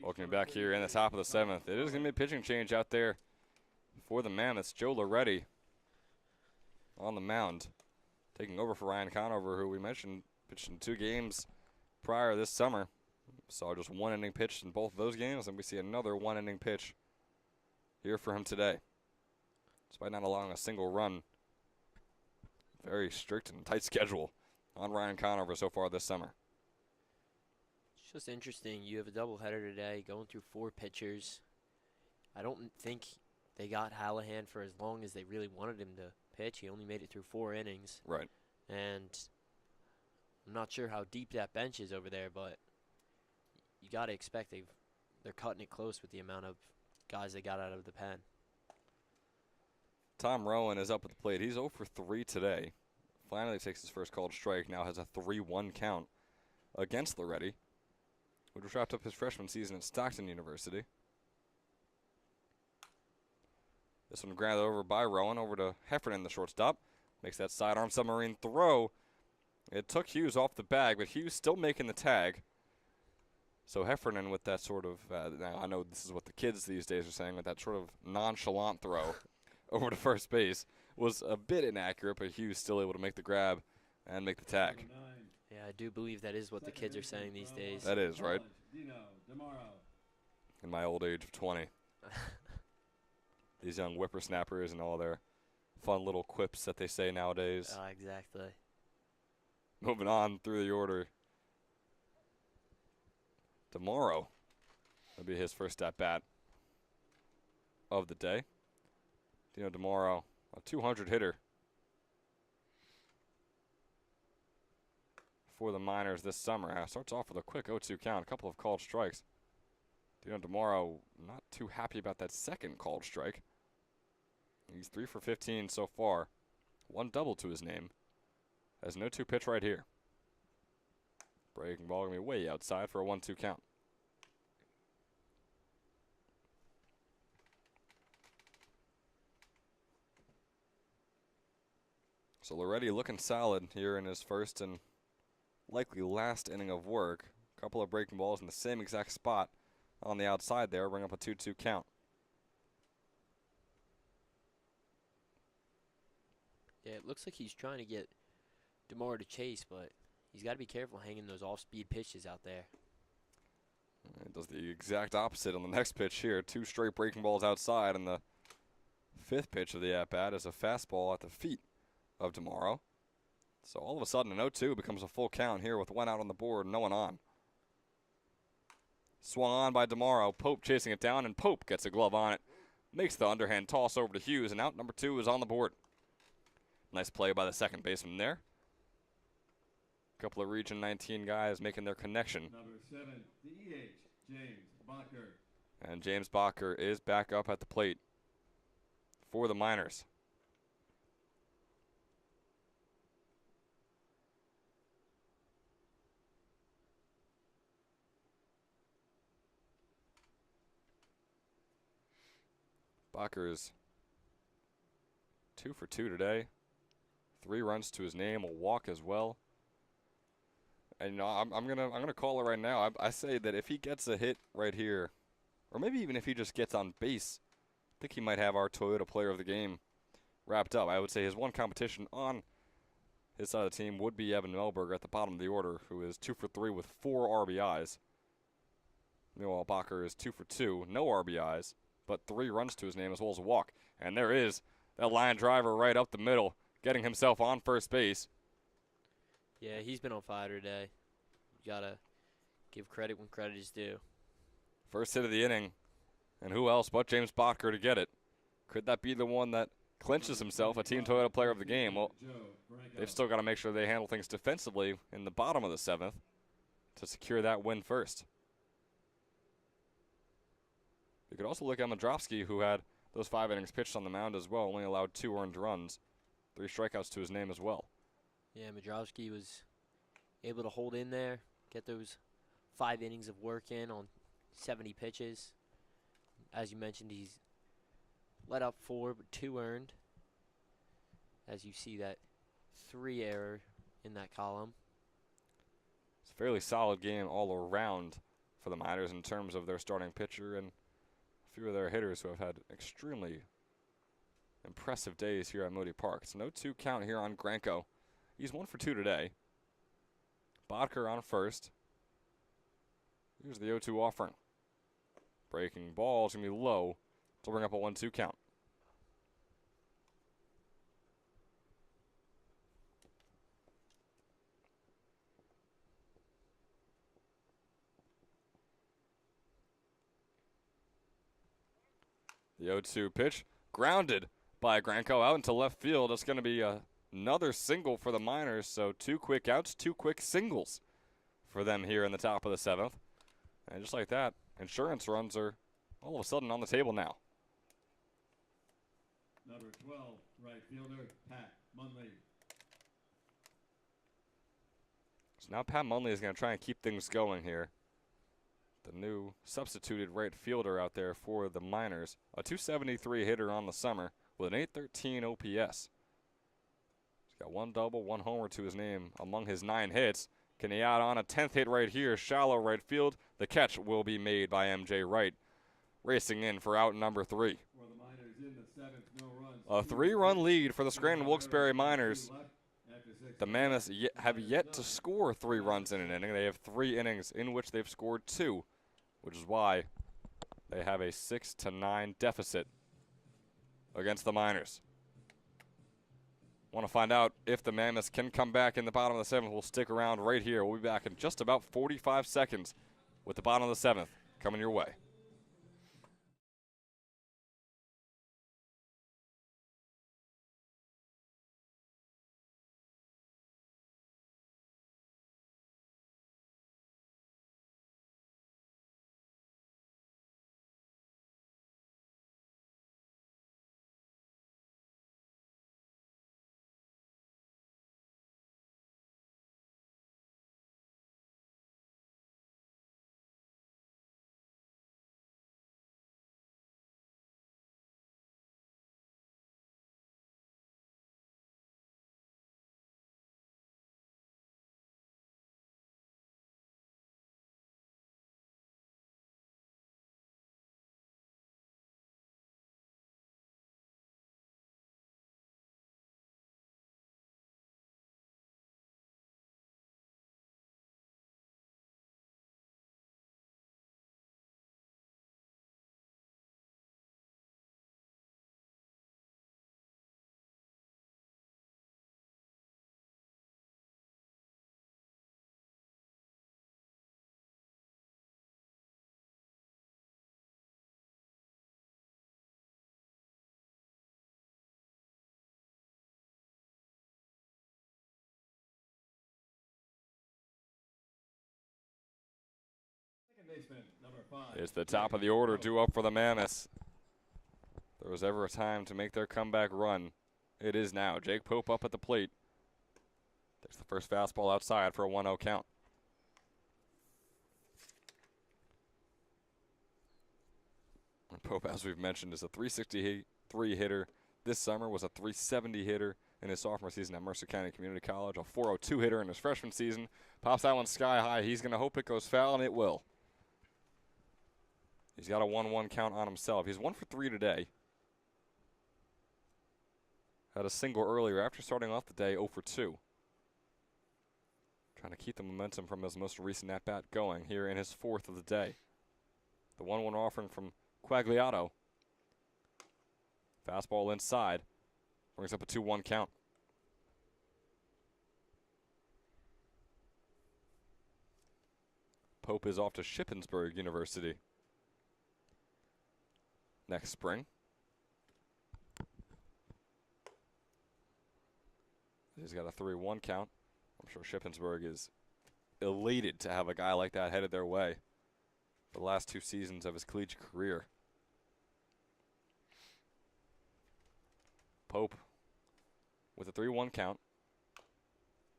Welcome back here in the top of the 7th. It is going to be a pitching change out there for the Mammoths. Joe Loretti on the mound, taking over for Ryan Conover, who we mentioned pitched in 2 games prior this summer. Saw just 1 inning pitched in both of those games, and we see another 1 inning pitch here for him today. Despite not allowing a single run. Very strict and tight schedule on Ryan Conover so far this summer. It's just interesting. You have a doubleheader today, going through 4 pitchers. I don't think they got Hallahan for as long as they really wanted him to pitch. He only made it through 4 innings. Right. And I'm not sure how deep that bench is over there, but you got to expect they're cutting it close with the amount of guys they got out of the pen. Tom Rowan is up at the plate. He's 0 for 3 today. Finally takes his first called strike. Now has a 3-1 count against Loretti, which wrapped up his freshman season at Stockton University. This one grounded over by Rowan, over to Heffernan, the shortstop. Makes that sidearm submarine throw. It took Hughes off the bag, but Hughes still making the tag. So Heffernan with that sort of, now I know this is what the kids these days are saying, with that sort of nonchalant throw over to first base was a bit inaccurate, but Hughes still able to make the grab and make the tag. Yeah, I do believe that is what the kids are saying these days. That is, right? In my old age of 20. These young whippersnappers and all their fun little quips that they say nowadays. Exactly. Moving on through the order. Tomorrow will be his first at-bat of the day. Dino DeMauro, a 200 hitter for the Miners this summer. Starts off with a quick 0-2 count, a couple of called strikes. Dino DeMauro not too happy about that second called strike. He's 3 for 15 so far. 1 double to his name. Has no 2 pitch right here. Breaking ball going to be way outside for a 1-2 count. So Loretti looking solid here in his first and likely last inning of work. A couple of breaking balls in the same exact spot on the outside there, bring up a 2-2 count. Yeah, it looks like he's trying to get DeMauro to chase, but he's got to be careful hanging those off-speed pitches out there. It does the exact opposite on the next pitch here. 2 straight breaking balls outside, and the 5th pitch of the at-bat is a fastball at the feet of DeMauro. So all of a sudden, an 0-2 becomes a full count here with 1 out on the board, no one on. Swung on by DeMauro. Pope chasing it down, and Pope gets a glove on it. Makes the underhand toss over to Hughes, and out number 2 is on the board. Nice play by the second baseman there. A couple of Region 19 guys making their connection. Number 7, the EH, James Bacher. And James Bacher is back up at the plate for the Miners. Bacher's 2 for 2 today. 3 runs to his name, a walk as well. And you know, I'm gonna call it right now. I say that if he gets a hit right here, or maybe even if he just gets on base, I think he might have our Toyota Player of the Game wrapped up. I would say his one competition on his side of the team would be Evan Melberger at the bottom of the order, who is 2 for 3 with 4 RBIs. Meanwhile, Bacher is 2 for 2, no RBIs, but 3 runs to his name as well as a walk. And there is that line driver right up the middle, getting himself on first base. Yeah, he's been on fire today. You got to give credit when credit is due. First hit of the inning, and who else but James Bacher to get it? Could that be the one that clinches himself a Team Toyota Player of the Game? Well, they've still got to make sure they handle things defensively in the bottom of the 7th to secure that win first. You could also look at Modrowski, who had those 5 innings pitched on the mound as well, only allowed 2 earned runs, 3 strikeouts to his name as well. Yeah, Modrowski was able to hold in there, get those 5 innings of work in on 70 pitches. As you mentioned, he's let up 4, but 2 earned. As you see that 3 error in that column. It's a fairly solid game all around for the Miners in terms of their starting pitcher and a few of their hitters who have had extremely impressive days here at Moody Park. It's no 2 count here on Granko. He's 1 for 2 today. Bodker on first. Here's the 0-2 offering. Breaking ball is going to be low to bring up a 1-2 count. The 0-2 pitch, grounded by Granko out into left field. It's going to be another single for the Miners, so 2 quick outs, 2 quick singles for them here in the top of the 7th. And just like that, insurance runs are all of a sudden on the table now. Number 12, right fielder, Pat Munley. So now Pat Munley is going to try and keep things going here. The new substituted right fielder out there for the Miners. A 273 hitter on the summer with an 813 OPS. He's got 1 double, 1 homer to his name among his 9 hits. Can he add on a 10th hit right here? Shallow right field. The catch will be made by MJ Wright. Racing in for out number 3. For the Miners in the 7th, no runs. A 3-run lead for the Scranton Wilkes-Barre Miners. The Mammoths have yet to score 3 runs in an inning. They have 3 innings in which they've scored 2, which is why they have a 6-9 deficit against the Miners. Want to find out if the Mammoths can come back in the bottom of the 7th. We'll stick around right here. We'll be back in just about 45 seconds with the bottom of the 7th coming your way. Baseman, number 5. It's the top of the order due up for the Mammoths. If there was ever a time to make their comeback run, it is now. Jake Pope up at the plate. There's the first fastball outside for a 1-0 count. And Pope, as we've mentioned, is a 363 hitter. This summer was a 370 hitter in his sophomore season at Mercer County Community College. A 402 hitter in his freshman season. Pops that one sky high. He's going to hope it goes foul, and it will. He's got a 1-1 count on himself. He's 1 for 3 today. Had a single earlier after starting off the day 0 for 2. Trying to keep the momentum from his most recent at-bat going here in his 4th of the day. The 1-1 offering from Quagliato. Fastball inside. Brings up a 2-1 count. Pope is off to Shippensburg University next spring. He's got a 3-1 count. I'm sure Shippensburg is elated to have a guy like that headed their way for the last 2 seasons of his collegiate career. Pope with a 3-1 count.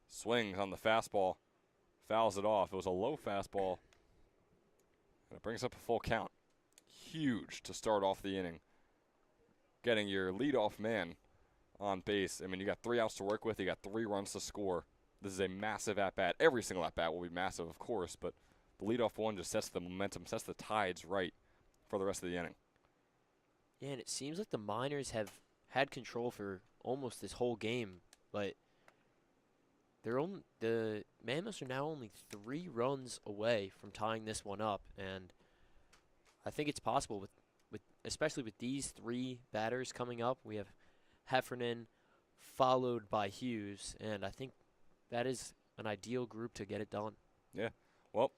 Swings on the fastball. Fouls it off. It was a low fastball. And it brings up a full count. Huge to start off the inning. Getting your leadoff man on base. I mean, you got 3 outs to work with. You got 3 runs to score. This is a massive at-bat. Every single at-bat will be massive, of course, but The leadoff one just sets the momentum, sets the tides right for the rest of the inning. Yeah, and it seems like the Miners have had control for almost this whole game, but the Mammoths are now only 3 runs away from tying this one up, and I think it's possible with especially with these 3 batters coming up. We have Heffernan followed by Hughes, and I think that is an ideal group to get it done. Yeah. Well,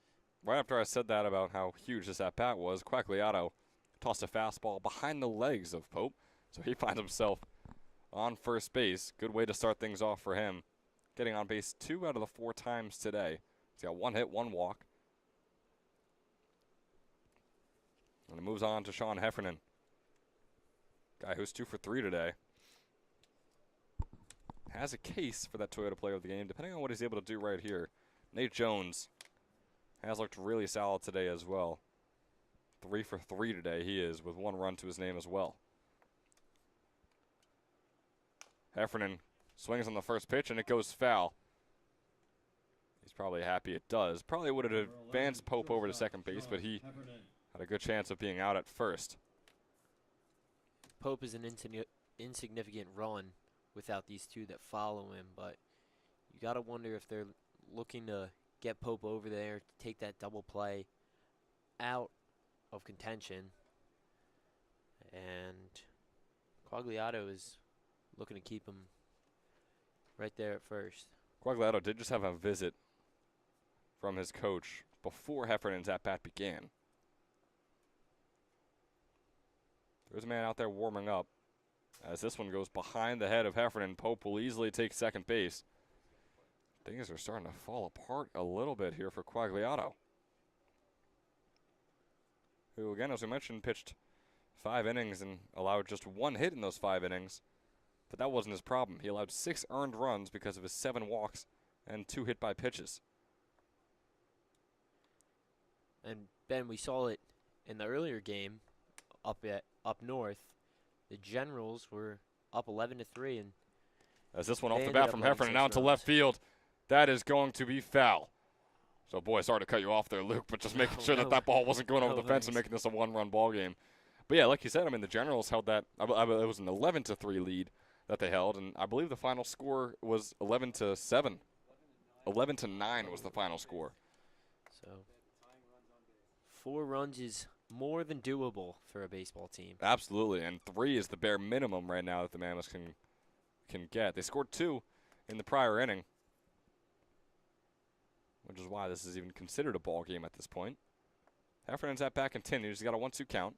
right after I said that about how huge this at-bat was, Quagliato tossed a fastball behind the legs of Pope, so he finds himself on first base. Good way to start things off for him. Getting on base 2 out of the 4 times today. He's got 1 hit, 1 walk. And it moves on to Sean Heffernan. Guy who's 2 for 3 today. Has a case for that Toyota Player of the Game, depending on what he's able to do right here. Nate Jones has looked really solid today as well. 3 for 3 today he is, with 1 run to his name as well. Heffernan swings on the first pitch, and it goes foul. He's probably happy it does. Probably would have advanced Pope over to second base, but he had a good chance of being out at first. Pope is an insignificant run without these 2 that follow him, but you got to wonder if they're looking to get Pope over there to take that double play out of contention. And Quagliato is looking to keep him right there at first. Quagliato did just have a visit from his coach before Heffernan's at-bat began. There's a man out there warming up. As this one goes behind the head of Heffernan, Pope will easily take second base. Things are starting to fall apart a little bit here for Quagliato, who, again, as we mentioned, pitched 5 innings and allowed just 1 hit in those 5 innings. But that wasn't his problem. He allowed 6 earned runs because of his 7 walks and 2 hit by pitches. And Ben, we saw it in the earlier game up north. The Generals were up 11-3, and as this one off they the ended bat up from winning Heffernan 6 out to runs. left field, that is going to be foul. So, boy, sorry to cut you off there, Luke, but just making sure that ball wasn't going over the fence and making this a 1-run ball game. But yeah, like you said, I mean, the Generals held that. It was an 11-3 lead that they held, and I believe the final score was 11-7. 11-9 was the final score. So 4 runs is more than doable for a baseball team. Absolutely, and 3 is the bare minimum right now that the Mammoths can get. They scored 2 in the prior inning, which is why this is even considered a ball game at this point. Heffernan's at-bat continues. He's got a 1-2 count.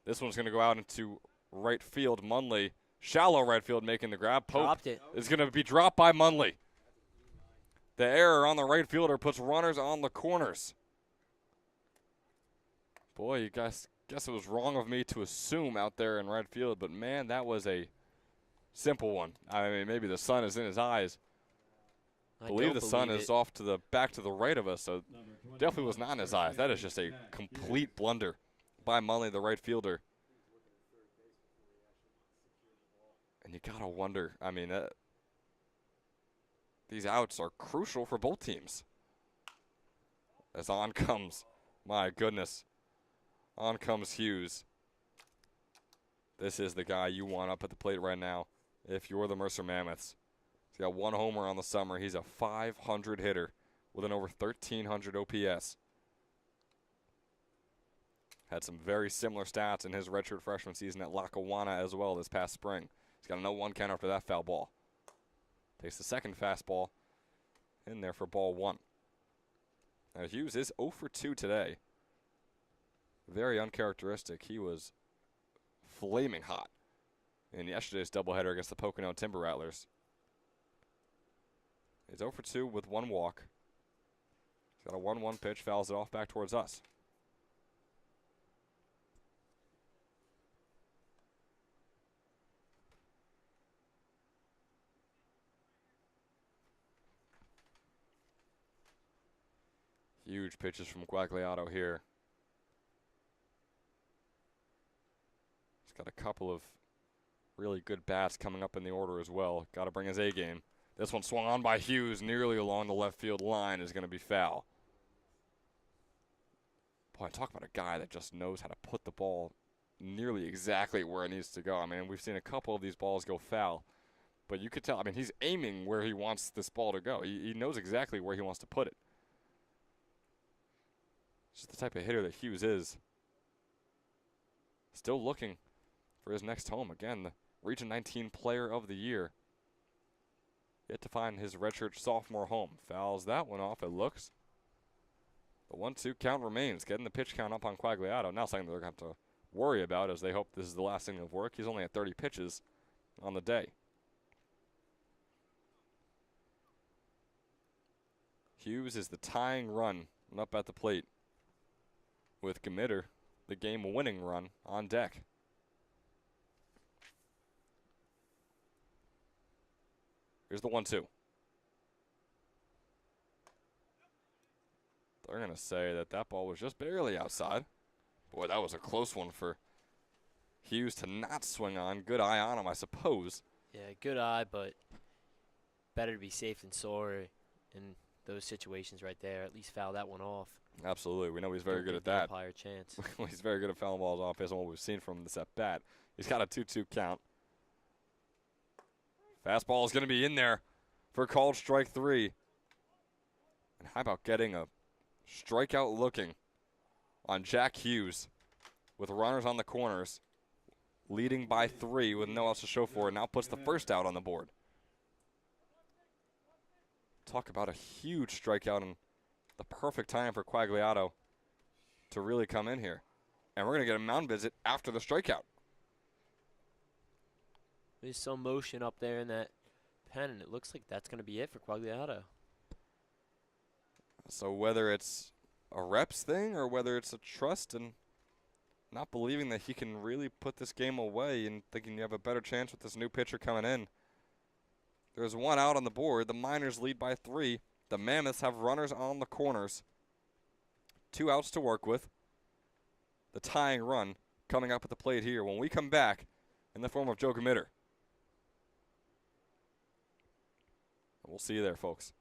This one's going to go out into right field. Munley, shallow right field, making the grab. Pope Dropped it. is going to be dropped by Munley. The error on the right fielder puts runners on the corners. Boy, you guys, guess it was wrong of me to assume out there in right field, but man, that was a simple one. I mean, maybe the sun is in his eyes. I believe the sun is off to the back to the right of us, so definitely was not in his eyes. That is just a complete blunder by Munley, the right fielder. And you gotta wonder. I mean, these outs are crucial for both teams. As on comes, my goodness, on comes Hughes. This is the guy you want up at the plate right now if you're the Mercer Mammoths. He's got 1 homer on the summer. He's a .500 hitter with an over 1,300 OPS. Had some very similar stats in his redshirt freshman season at Lackawanna as well this past spring. He's got a 0-1 count after that foul ball. Takes the second fastball in there for ball 1. Now Hughes is 0 for 2 today. Very uncharacteristic. He was flaming hot in yesterday's doubleheader against the Pocono Timber Rattlers. He's 0 for 2 with 1 walk. He's got a 1-1 pitch, fouls it off back towards us. Huge pitches from Quagliato here. He's got a couple of really good bats coming up in the order as well. Got to bring his A game. This one swung on by Hughes nearly along the left field line is going to be foul. Boy, talk about a guy that just knows how to put the ball nearly exactly where it needs to go. I mean, we've seen a couple of these balls go foul, but you could tell, I mean, he's aiming where he wants this ball to go. He knows exactly where he wants to put it. It's just the type of hitter that Hughes is. Still looking for his next home. Again, the Region 19 Player of the Year. Yet to find his redshirt sophomore home. Fouls that one off, it looks. The 1-2 count remains. Getting the pitch count up on Quagliato. Now something they're going to have to worry about as they hope this is the last inning of work. He's only at 30 pitches on the day. Hughes is the tying run up at the plate with Gmitter, the game-winning run, on deck. Here's the 1-2. They're going to say that that ball was just barely outside. Boy, that was a close one for Hughes to not swing on. Good eye on him, I suppose. Yeah, good eye, but better to be safe than sorry in those situations right there. At least foul that one off. Absolutely. We know he's very Don't good give at the that. umpire a chance. He's very good at fouling balls off based on what we've seen from him this at bat. He's got a 2-2 count. Fastball is going to be in there for called strike 3. And how about getting a strikeout looking on Jack Hughes with runners on the corners, leading by 3 with no else to show for it. Now puts the first out on the board. Talk about a huge strikeout and the perfect time for Quagliato to really come in here. And we're going to get a mound visit after the strikeout. There's some motion up there in that pen, and it looks like that's going to be it for Quagliato. So whether it's a reps thing or whether it's a trust and not believing that he can really put this game away and thinking you have a better chance with this new pitcher coming in. There's one out on the board. The Miners lead by 3. The Mammoths have runners on the corners. 2 outs to work with. The tying run coming up at the plate here when we come back in the form of Joe Gmitter. We'll see you there, folks.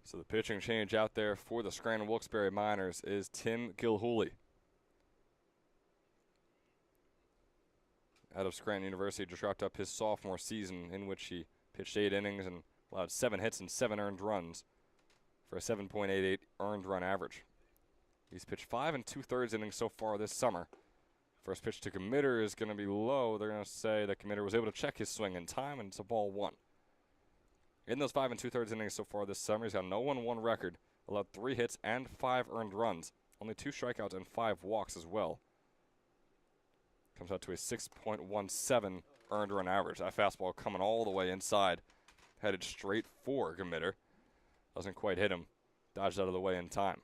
So the pitching change out there for the Scranton Wilkes-Barre Miners is Tim Gilhooly. Out of Scranton University, just wrapped up his sophomore season in which he pitched 8 innings and allowed 7 hits and 7 earned runs for a 7.88 earned run average. He's pitched 5 2/3 innings so far this summer. First pitch to Gmitter is going to be low. They're going to say that Gmitter was able to check his swing in time, and it's a ball 1. In those 5 2/3 innings so far this summer, he's got no 1-1 record, allowed 3 hits and 5 earned runs Only 2 strikeouts and 5 walks as well. Comes out to a 6.17 earned run average. That fastball coming all the way inside. Headed straight for Gmitter. Doesn't quite hit him. Dodged out of the way in time.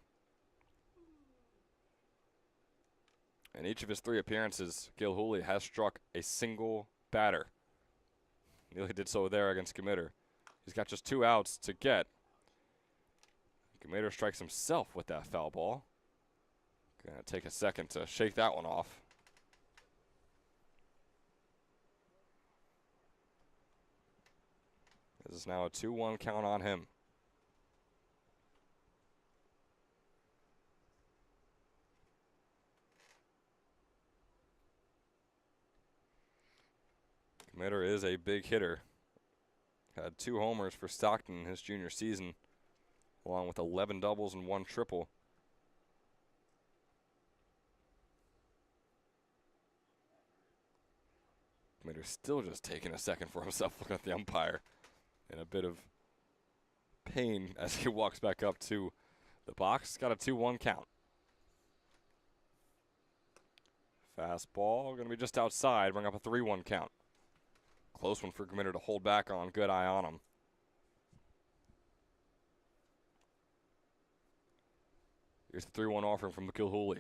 In each of his 3 appearances, Gilhooly has struck a single batter. Nearly did so there against Gmitter. He's got just 2 outs to get. Gmitter strikes himself with that foul ball. Gonna take a second to shake that one off. This is now a 2-1 count on him. Gmitter is a big hitter. Had 2 homers for Stockton in his junior season, along with 11 doubles and 1 triple. Gmitter's still just taking a second for himself, looking at the umpire in a bit of pain as he walks back up to the box. Got a 2-1 count. Fastball going to be just outside, bring up a 3-1 count. Close one for Gmitter to hold back on. Good eye on him. Here's the 3-1 offering from Gilhooly.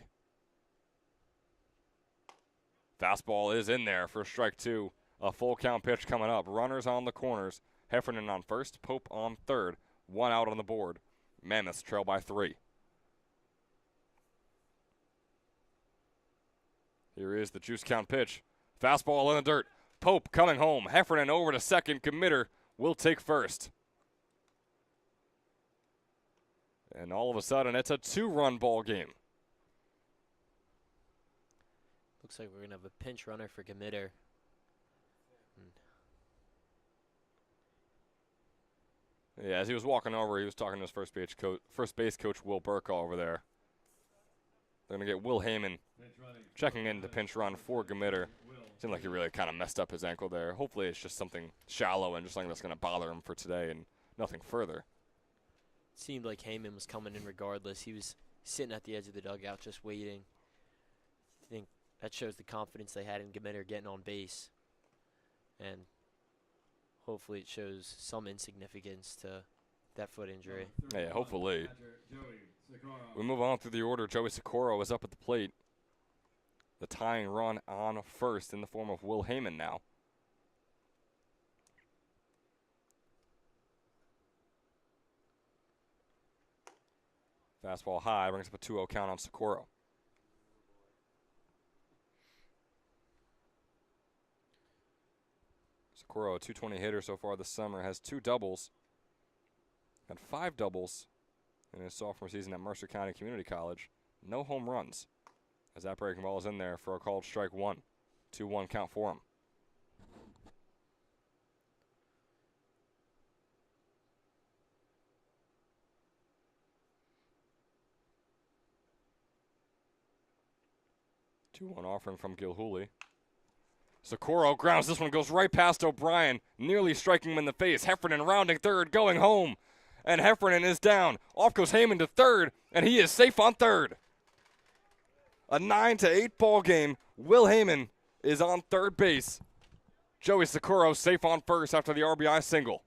Fastball is in there for strike 2. A full count pitch coming up. Runners on the corners. Heffernan on first, Pope on third. 1 out on the board. Mammoths trail by 3. Here is the juice count pitch. Fastball in the dirt. Pope coming home. Heffernan over to second. Gmitter will take first. And all of a sudden, it's a 2-run ball game. Looks like we're going to have a pinch runner for Gmitter. Yeah, as he was walking over, he was talking to his first base coach, Will Burke, over there. They're going to get Will Heyman checking in to pinch run for Gmitter. Seemed like he really kind of messed up his ankle there. Hopefully it's just something shallow and just something that's going to bother him for today and nothing further. Seemed like Heyman was coming in regardless. He was sitting at the edge of the dugout just waiting. I think that shows the confidence they had in Gmitter getting on base. And hopefully it shows some insignificance to that foot injury. Yeah, hopefully. We move on through the order. Joey Socorro is up at the plate. The tying run on first in the form of Will Heyman now. Fastball high, brings up a 2-0 count on Socorro. Socorro, a .220 hitter so far this summer, has 2 doubles. Had 5 doubles in his sophomore season at Mercer County Community College. No home runs, as that breaking ball is in there for a called strike 1. 2-1 count for him. One offering from Gilhooly. Socorro grounds this one, goes right past O'Brien, nearly striking him in the face. Heffernan rounding third, going home. And Heffernan is down. Off goes Heyman to third, and he is safe on third. A 9-8 ball game. Will Heyman is on third base. Joey Socorro safe on first after the RBI single.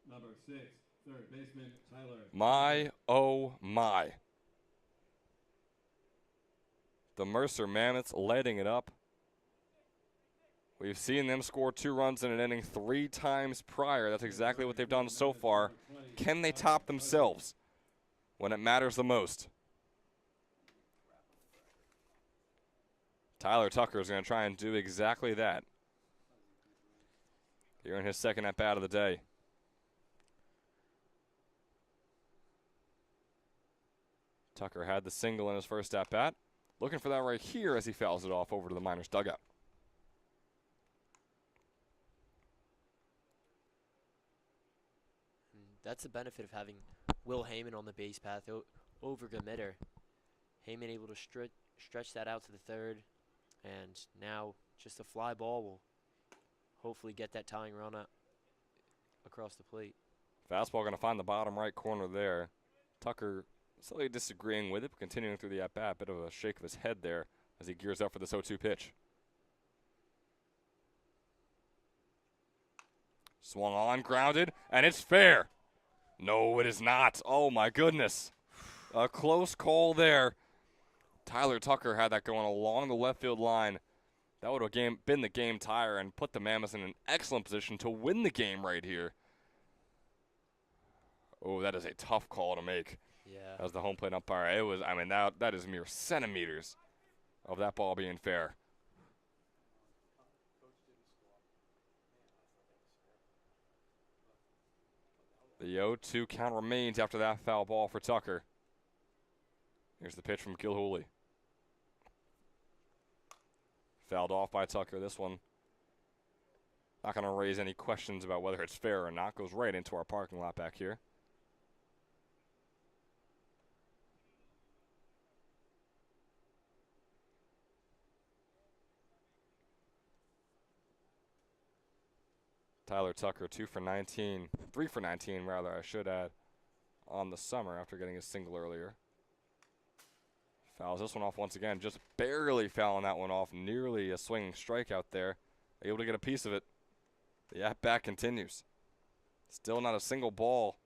Number 6, third baseman Tyler. My, oh my. The Mercer Mammoths lighting it up. We've seen them score 2 runs in an inning 3 times prior. That's exactly what they've done so far. Can they top themselves when it matters the most? Tyler Tucker is going to try and do exactly that here in his second at-bat of the day. Tucker had the single in his first at-bat. Looking for that right here as he fouls it off over to the Miners' dugout. That's the benefit of having Will Heyman on the base path over Gmitter. Heyman able to stretch that out to the third, and now just a fly ball will hopefully get that tying run up across the plate. Fastball going to find the bottom right corner there. Tucker slightly disagreeing with it, but continuing through the at-bat. Bit of a shake of his head there as he gears up for this 0-2 pitch. Swung on, grounded, and it's fair. No, it is not. Oh, my goodness. A close call there. Tyler Tucker had that going along the left field line. That would have been the game tire and put the Mammoths in an excellent position to win the game right here. Oh, that is a tough call to make. Yeah. As the home plate umpire. It was, I mean, that is mere centimeters of that ball being fair. The 0-2 count remains after that foul ball for Tucker. Here's the pitch from Gilhooly. Fouled off by Tucker. This one not going to raise any questions about whether it's fair or not. Goes right into our parking lot back here. Tyler Tucker, 3 for 19 rather, I should add, on the summer after getting his single earlier. Fouls this one off once again, just barely fouling that one off. Nearly a swinging strikeout there. Able to get a piece of it. The at-bat continues. Still not a single ball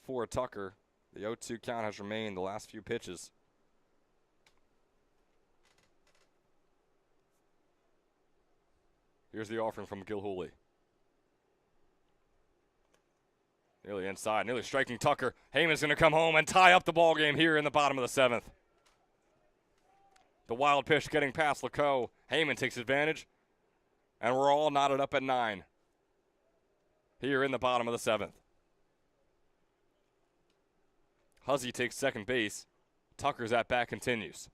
for Tucker. The 0-2 count has remained the last few pitches. Here's the offering from Gilhooly. Nearly inside, nearly striking Tucker. Heyman's going to come home and tie up the ball game here in the bottom of the 7th. The wild pitch getting past Laco. Heyman takes advantage, and we're all knotted up at 9 here in the bottom of the 7th. Huzzy takes second base. Tucker's at bat continues.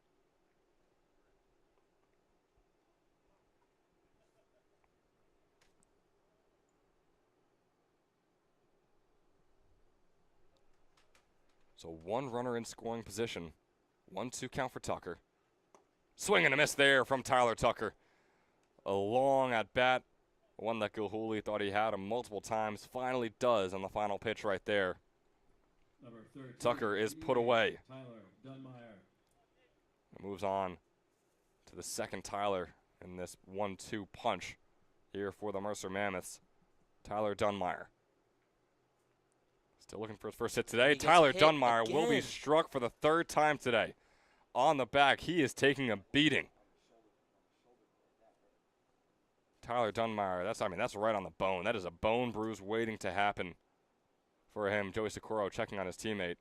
So one runner in scoring position. 1-2 count for Tucker. Swing and a miss there from Tyler Tucker. A long at bat. One that Gilhooly thought he had him multiple times. Finally does on the final pitch right there. Number 13, Tucker is put away. Tyler Dunmeyer. Moves on to the second Tyler in this 1-2 punch here for the Mercer Mammoths. Tyler Dunmeyer. Still looking for his first hit today. He gets Tyler hit Dunmeyer will be again. struck for the 3rd time today. On the back, he is taking a beating. Tyler Dunmeyer, that's right on the bone. That is a bone bruise waiting to happen for him. Joey Socorro checking on his teammate.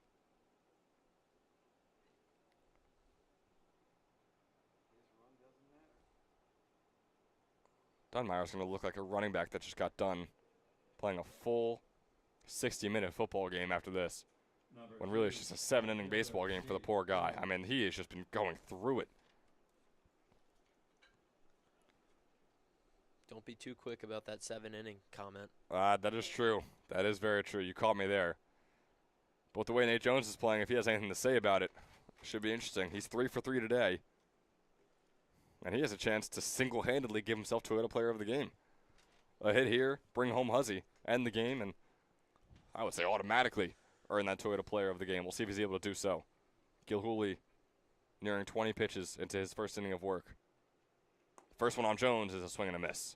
Dunmeyer's going to look like a running back that just got done playing a full 60-minute football game after this, when really it's just a 7-inning baseball game for the poor guy. I mean, he has just been going through it. Don't be too quick about that 7-inning comment. That is true. That is very true. You caught me there. But the way Nate Jones is playing, if he has anything to say about it, should be interesting. He's 3 for 3 today. And he has a chance to single-handedly give himself Toyota Player of the Game. A hit here, bring home Huzzy, end the game, and I would say automatically earn that Toyota Player of the Game. We'll see if he's able to do so. Gilhooly nearing 20 pitches into his first inning of work. First one on Jones is a swing and a miss.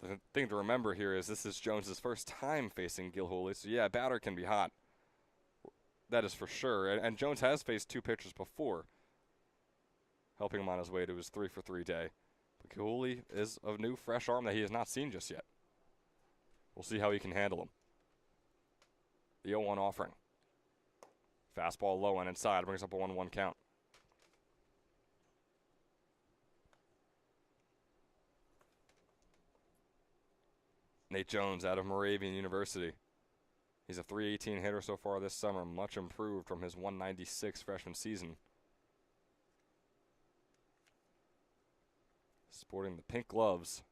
The thing to remember here is this is Jones' first time facing Gilhooly, so yeah, batter can be hot. That is for sure. And Jones has faced 2 pitchers before, helping him on his way to his 3 for 3 day. But Gilhooly is a new, fresh arm that he has not seen just yet. We'll see how he can handle him. The 0-1 offering. Fastball low and inside, brings up a 1-1 count. Nate Jones out of Moravian University. He's a .318 hitter so far this summer, much improved from his .196 freshman season. Sporting the pink gloves.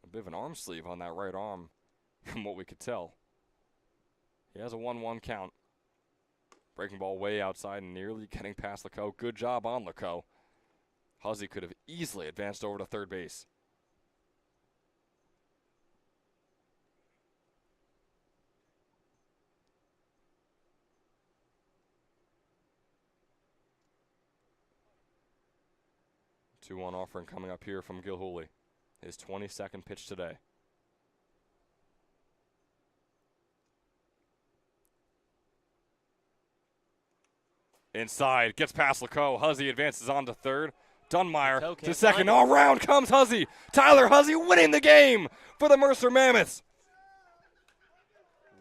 A bit of an arm sleeve on that right arm, from what we could tell. He has a 1-1 count. Breaking ball way outside and nearly getting past Laco. Good job on Laco. Huzzy could have easily advanced over to third base. 2-1 offering coming up here from Gilhooly. His 22nd pitch today. Inside, gets past Leco. Huzzy advances on to third. Dunmeyer Leco to can't second. find it. All round comes Huzzy. Tyler Huzzy winning the game for the Mercer Mammoths.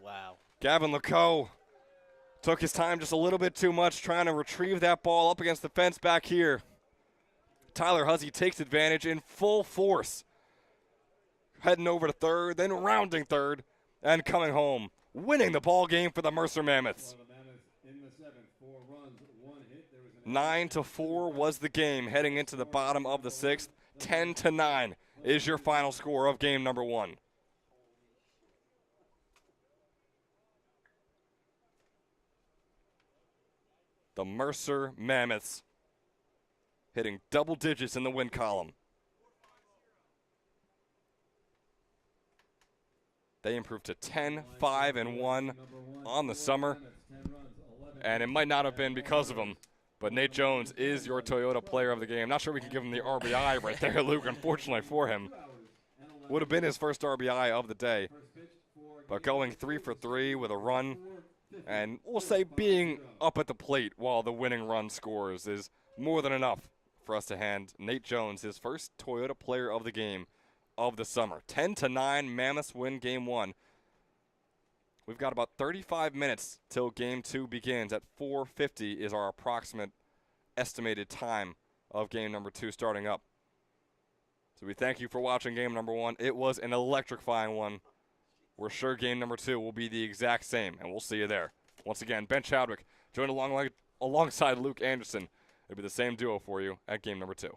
Wow. Gavin Leco took his time just a little bit too much trying to retrieve that ball up against the fence back here. Tyler Huzzy takes advantage in full force. Heading over to third, then rounding third, and coming home. Winning the ball game for the Mercer Mammoths. 9-4 was the game heading into the bottom of the 6th. 10-9 is your final score of game number 1. The Mercer Mammoths hitting double digits in the win column. They improved to 10-5-1 on the summer, and it might not have been because of them, but Nate Jones is your Toyota player of the game. Not sure we can give him the RBI right there, Luke, unfortunately for him. Would have been his first RBI of the day, but going 3 for 3 with a run, and we'll say being up at the plate while the winning run scores is more than enough for us to hand Nate Jones his first Toyota player of the game of the summer. 10-9, Mammoths win game 1. We've got about 35 minutes till game 2 begins. At 4:50 is our approximate estimated time of game number 2 starting up. So we thank you for watching game number 1. It was an electrifying one. We're sure game number 2 will be the exact same, and we'll see you there. Once again, Ben Chadwick joined alongside Luke Anderson. It'll be the same duo for you at game number 2.